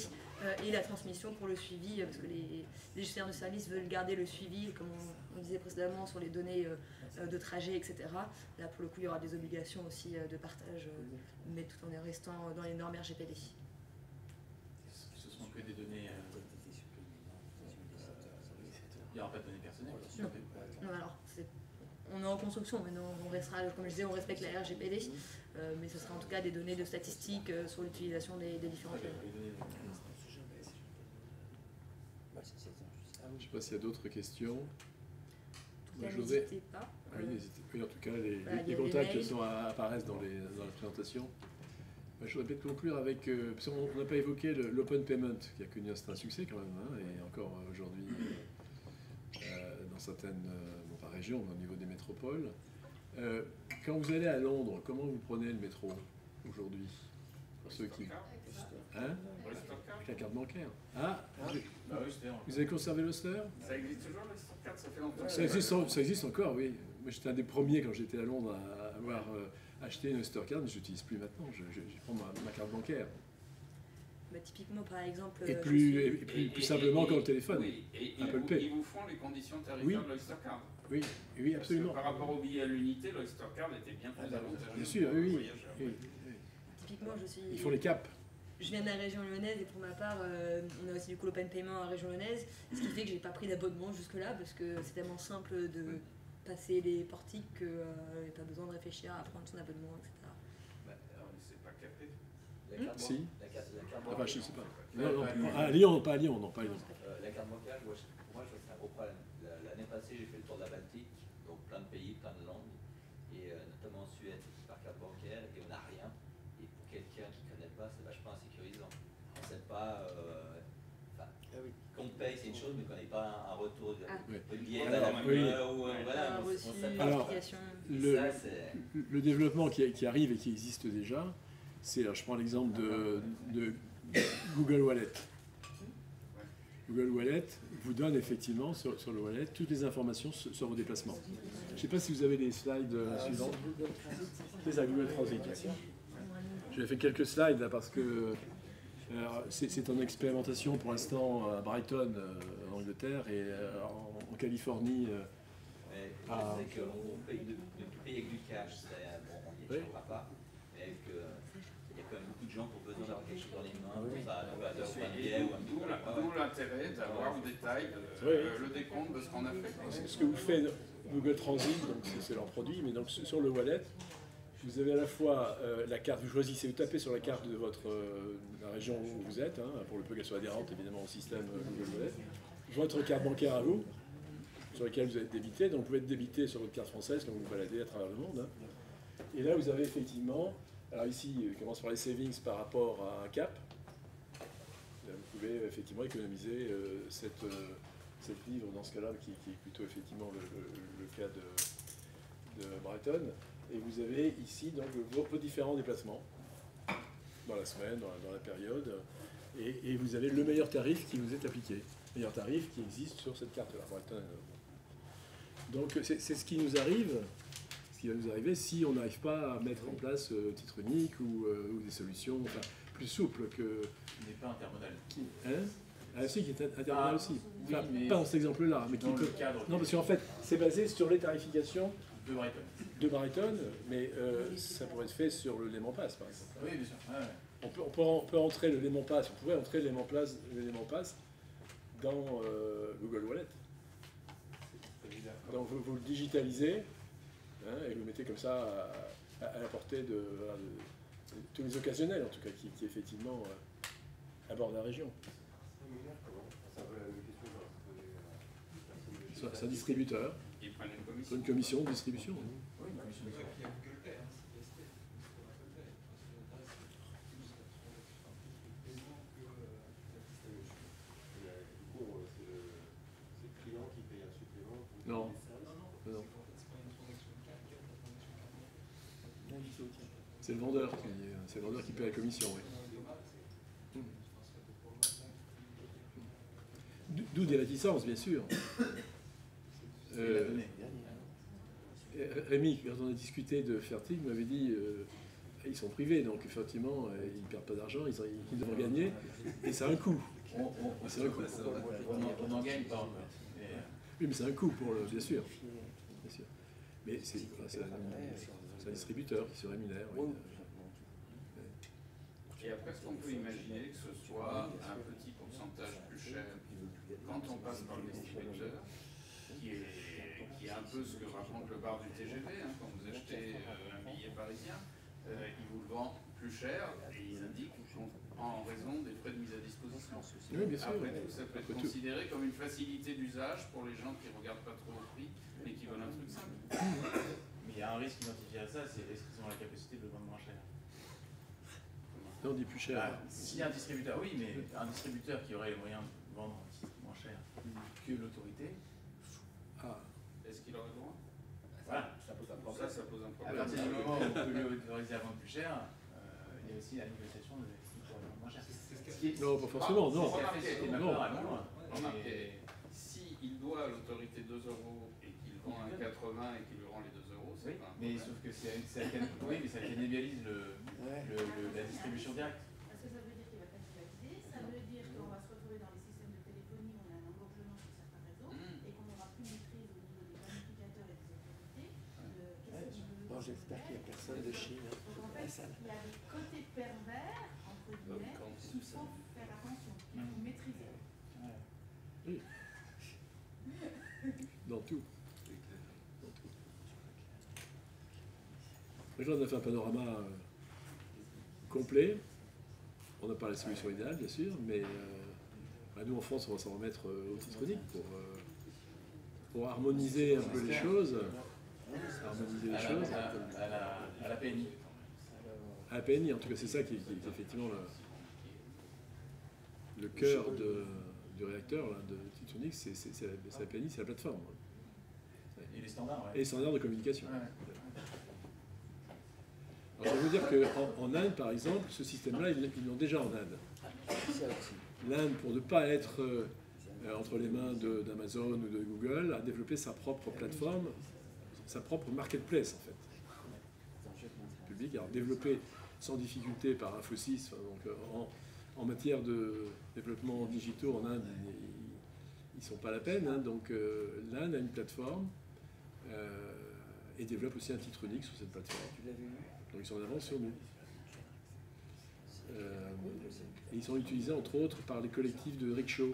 et la transmission pour le suivi parce que les gestionnaires de services veulent garder le suivi comme on disait précédemment sur les données de trajet, etc. Là pour le coup il y aura des obligations aussi de partage mais tout en restant dans les normes RGPD. Ce sont que des données... il n'y aura pas de données personnelles. Non, alors on est en construction, maintenant on restera, comme je disais, on respecte la RGPD, mais ce sera en tout cas des données de statistiques sur l'utilisation des différents pays. Je ne sais pas s'il y a d'autres questions. N'hésitez pas. Oui, n'hésitez. En tout cas, les y a contacts les apparaissent dans la présentation. Je voudrais peut-être conclure avec, parce qu'on n'a pas évoqué l'open payment, qui a connu un certain succès quand même, hein, et encore aujourd'hui dans certaines régions, au niveau des métropoles. Quand vous allez à Londres, comment vous prenez le métro aujourd'hui? Pour ceux qui... Hein? Avec la carte bancaire. Ah, vous avez conservé l'Oster? Ça existe toujours l'Oystercard, ça fait longtemps. Ça existe encore, oui. Moi j'étais un des premiers quand j'étais à Londres à avoir acheté une Oystercard, mais je n'utilise plus maintenant. Je prends ma carte bancaire. Bah, typiquement, par exemple... Et plus simplement qu'au téléphone. Oui, et Apple Pay. ils vous font les conditions tarifaires de l'Oystercard. Oui, oui, absolument. Parce que par rapport au billet à l'unité, l'Oystercard était bien plus avantageux. Bien sûr, oui. Typiquement, Ils font les caps. Je viens de la région lyonnaise et pour ma part, on a aussi du coup l'open payment en région lyonnaise, ce qui fait que j'ai pas pris d'abonnement jusque-là parce que c'est tellement simple de passer les portiques qu'il n'y a pas besoin de réfléchir à prendre son abonnement, etc. C'est pas capé. Si. La carte Enfin, je ne sais pas. Non, à Lyon, pas à Lyon, non, pas à Lyon. La carte bancaire, pour moi, je vois que c'est un gros problème. L'année passée, j'ai fait le tour de la Baltique, donc plein de pays, plein de langues, et notamment en Suède, c'est par carte bancaire, et on n'a rien. Et pour quelqu'un qui ne connaît pas, c'est vachement insécurisant. On ne sait pas. Qu'on paye, c'est une chose, mais qu'on n'ait pas un retour de billet Alors, le développement qui arrive et qui existe déjà, c'est, je prends l'exemple de Google Wallet. Google Wallet vous donne effectivement sur le wallet toutes les informations sur vos déplacements. Je ne sais pas si vous avez les slides suivants. C'est ça, Google Transit. J'ai fait quelques slides là parce que c'est en expérimentation pour l'instant à Brighton en Angleterre et en Californie. Je sais qu'on paye avec du cash, on n'y échappera pas, mais qu'il y a quand même beaucoup de gens qui ont besoin d'avoir quelque chose dans les mains, D'où l'intérêt d'avoir le détail, le décompte de ce qu'on a fait. Ce que vous faites Google Transit, c'est leur produit, mais donc sur le wallet, vous avez à la fois la carte, vous choisissez, vous tapez sur la carte de la région où vous êtes, hein, pour le peu qu'elle soit adhérente évidemment au système Google Wallet, votre carte bancaire à vous, sur laquelle vous êtes débité, donc vous pouvez être débité sur votre carte française quand vous vous baladez à travers le monde. Hein. Et là vous avez effectivement, alors ici, on commence par les savings par rapport à un cap. Là, vous pouvez effectivement économiser 7 livres dans ce cas-là, qui est plutôt effectivement le cas de Brighton. Et vous avez ici donc vos différents déplacements dans la semaine, dans la période, et vous avez le meilleur tarif qui vous est appliqué, le meilleur tarif qui existe sur cette carte-là. Donc c'est ce qui nous arrive, ce qui va nous arriver si on n'arrive pas à mettre en place titre unique ou des solutions plus souples que... Qui n'est pas intermodal. Ah si, qui est intermodal aussi. Oui, mais pas dans cet exemple-là, mais qui peut... Non, parce qu'en fait, c'est basé sur les tarifications de Brighton, mais ça pourrait être fait sur le Lehman Pass, par exemple. Oui, bien sûr. On peut entrer le Lehman Pass, on pourrait entrer le Lehman Pass dans Google Wallet. Donc vous le digitalisez, hein, et vous le mettez comme ça à la portée de tous les occasionnels, en tout cas, qui effectivement abordent la région. C'est un distributeur. Ils prennent une commission de distribution. Oui, une commission de distribution. C'est le vendeur qui paie la commission, oui. D'où des réticences, bien sûr. Rémi, quand on a discuté de Fertig, m'avait dit ils sont privés, donc effectivement, ils ne perdent pas d'argent, ils devraient gagner, et c'est un coût. C'est un coût. On n'en gagne pas. Oui, mais c'est un coût, bien sûr. Bien sûr. Mais c'est un distributeur qui se rémunère. Oui. Et après, est-ce qu'on peut imaginer que ce soit un petit pourcentage plus cher quand on passe par le distributeur, qui est un peu ce que raconte le bar du TGV, hein, quand vous achetez un billet parisien, ils vous le vendent plus cher et ils indiquent en raison des frais de mise à disposition. Oui, bien sûr. Après tout, ça peut être considéré comme une facilité d'usage pour les gens qui ne regardent pas trop au prix, mais qui veulent un truc simple. Mais il y a un risque identifié à ça, c'est est-ce qu'ils ont la capacité de le vendre moins cher? Non, on dit plus cher. Si un distributeur, oui, mais un distributeur qui aurait les moyens de vendre un titre moins cher que l'autorité, est-ce qu'il aurait le droit? Voilà. Ça pose un problème. Ça pose un problème. À partir du moment où on peut lui autoriser à vendre plus cher, il y a aussi la négociation de ce qu'il pourrait vendre moins cher. Non, pas forcément, non. Remarquez, s'il doit à l'autorité 2 € et qu'il vend à 80 et qu'il lui rend les 2 €, c'est pas un problème. Mais sauf que ça cannibalise la distribution directe. Parce que ça veut dire qu'il va cannibaliser, ça veut dire qu'on va se retrouver dans les systèmes de téléphonie où on a un engorgement sur certains réseaux et qu'on n'aura plus de maîtrise au niveau des planificateurs et des autorités. Bon, j'espère qu'il n'y a personne de Chine. Donc en fait, il y a des côtés pervers, entre guillemets, qu'il faut faire attention, qu'il faut maîtriser. Oui. Dans tout. Là, on a fait un panorama complet. On n'a pas la solution idéale, bien sûr, mais nous, en France, on va s'en remettre au Titronic pour harmoniser un peu les choses. À la PNI. À la PNI, en tout cas, c'est ça qui est effectivement le cœur du réacteur là, de Titronic, c'est la PNI, c'est la plateforme. Et les standards, Et les standards de communication. Alors, je veux dire qu'en Inde, par exemple, ce système-là, ils l'ont déjà en Inde. L'Inde, pour ne pas être entre les mains d'Amazon ou de Google, a développé sa propre plateforme, sa propre marketplace, en fait. Public, alors développé sans difficulté par Infosys. Donc, en matière de développement digitaux en Inde, ils ne sont pas à la peine. Hein, donc, l'Inde a une plateforme et développe aussi un Titronic sur cette plateforme. Donc ils sont en avance sur nous. Et ils sont utilisés entre autres par les collectifs de rickshaw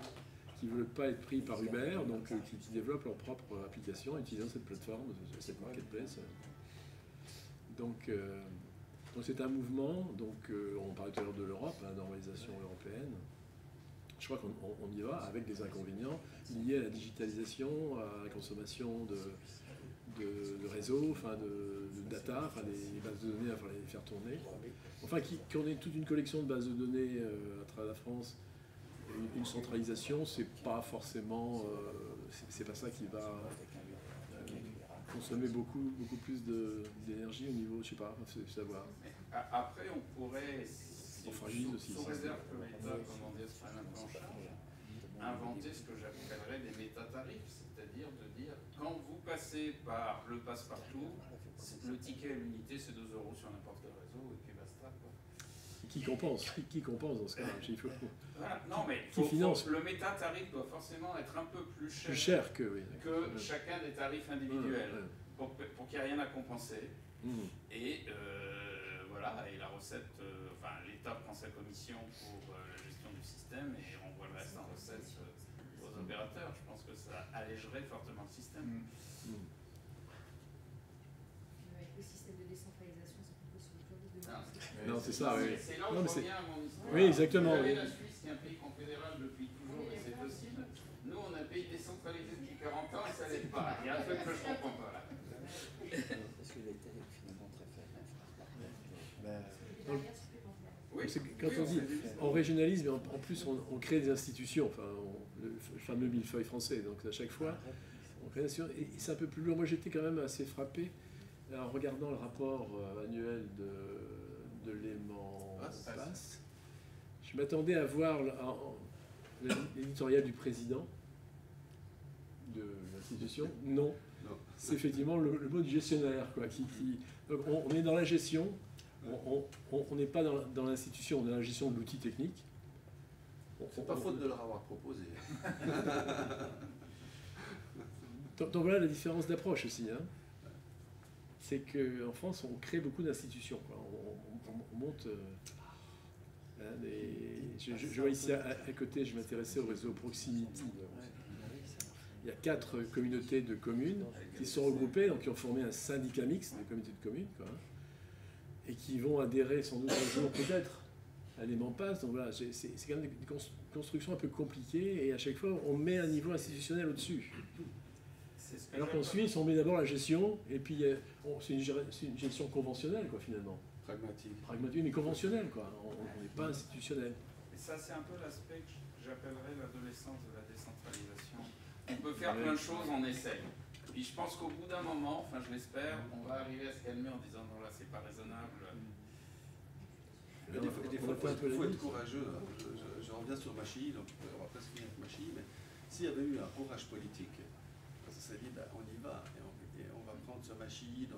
qui ne veulent pas être pris par Uber, donc qui développent leur propre application en utilisant cette plateforme, cette marketplace. Donc c'est un mouvement, on parlait tout à l'heure de l'Europe, la normalisation européenne. Je crois qu'on y va avec des inconvénients liés à la digitalisation, à la consommation de réseaux, de data, les bases de données, les faire tourner. Enfin, qu'on ait toute une collection de bases de données à travers la France, une centralisation, c'est pas forcément, c'est pas ça qui va consommer beaucoup plus d'énergie au niveau, je sais pas, savoir. Après, on pourrait, on fragilise aussi. Sous réserve que l'État, comment dire, se prenne un peu en charge, inventer ce que j'appellerais des métatarifs, c'est-à-dire de dire quand vous passez par le passe-partout, le ticket à l'unité c'est 2 € sur n'importe quel réseau et puis basta. Quoi. Qui compense dans ce cas-là? Voilà. Non mais le métatarif doit forcément être un peu plus cher, que chacun des tarifs individuels pour qu'il n'y ait rien à compenser. Et voilà, et la recette, l'État prend sa commission pour la gestion du système et renvoie le reste en recette aux opérateurs. Je pense que ça allégerait fortement le système. Avec le système de décentralisation, c'est plus possible aujourd'hui de... Non, c'est ça, oui. C'est là où je reviens à mon histoire. Oui, exactement. Vous avez la Suisse qui est un pays confédéral depuis toujours et c'est possible. Nous, on a un pays décentralisé depuis 40 ans et ça n'aide pas. Il y a un truc que je ne comprends pas là. Parce qu'il a été finalement très faible. Quand on dit on régionalise, mais en plus on crée des institutions, le fameux millefeuille français, donc à chaque fois on crée des institutions, et c'est un peu plus lourd. Moi j'étais quand même assez frappé en regardant le rapport annuel de Lehman Pass, je m'attendais à voir l'éditorial du président de l'institution. Non, c'est effectivement le mot du gestionnaire, quoi, donc on est dans la gestion, on n'est pas dans l'institution, on est dans la gestion de l'outil technique. C'est pas faute de leur avoir proposé. Donc voilà la différence d'approche aussi. Hein. C'est qu'en France, on crée beaucoup d'institutions. On monte... je vois ici à côté, je m'intéressais au réseau Proximity. Il y a 4 communautés de communes qui sont regroupées, donc qui ont formé un syndicat mixte des communautés de communes, quoi, et qui vont adhérer sans doute un jour peut-être à Lehman Pass. Donc voilà, c'est quand même des constructions un peu compliquées, et à chaque fois, on met un niveau institutionnel au-dessus. Alors qu'en Suisse, on met d'abord la gestion, et puis c'est une gestion conventionnelle, quoi, finalement. Pragmatique, mais conventionnelle, quoi. On n'est pas institutionnel. Et ça, c'est un peu l'aspect que j'appellerais l'adolescence de la décentralisation. On peut faire plein de choses, on essaye. Puis je pense qu'au bout d'un moment, enfin je l'espère, on va arriver à se calmer en disant non là c'est pas raisonnable. Des fois, il faut être courageux. Je reviens sur Machy, donc on va presque finir avec Machy, mais s'il y avait eu un courage politique, ça s'est dit ben, on y va, et on va prendre ce Machy dans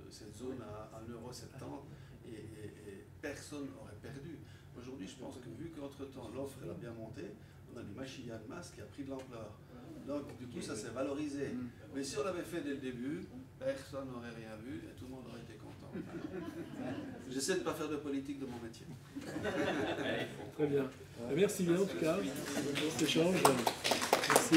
cette zone à 1,70 € et personne n'aurait perdu. Aujourd'hui, je pense que vu qu'entre-temps l'offre elle a bien monté, on a du Machy de masse qui a pris de l'ampleur. Donc du coup ça s'est valorisé. Mais si on l'avait fait dès le début, personne n'aurait rien vu et tout le monde aurait été content. J'essaie de ne pas faire de politique de mon métier. Très bien. Merci bien en tout cas pour cet échange. Merci.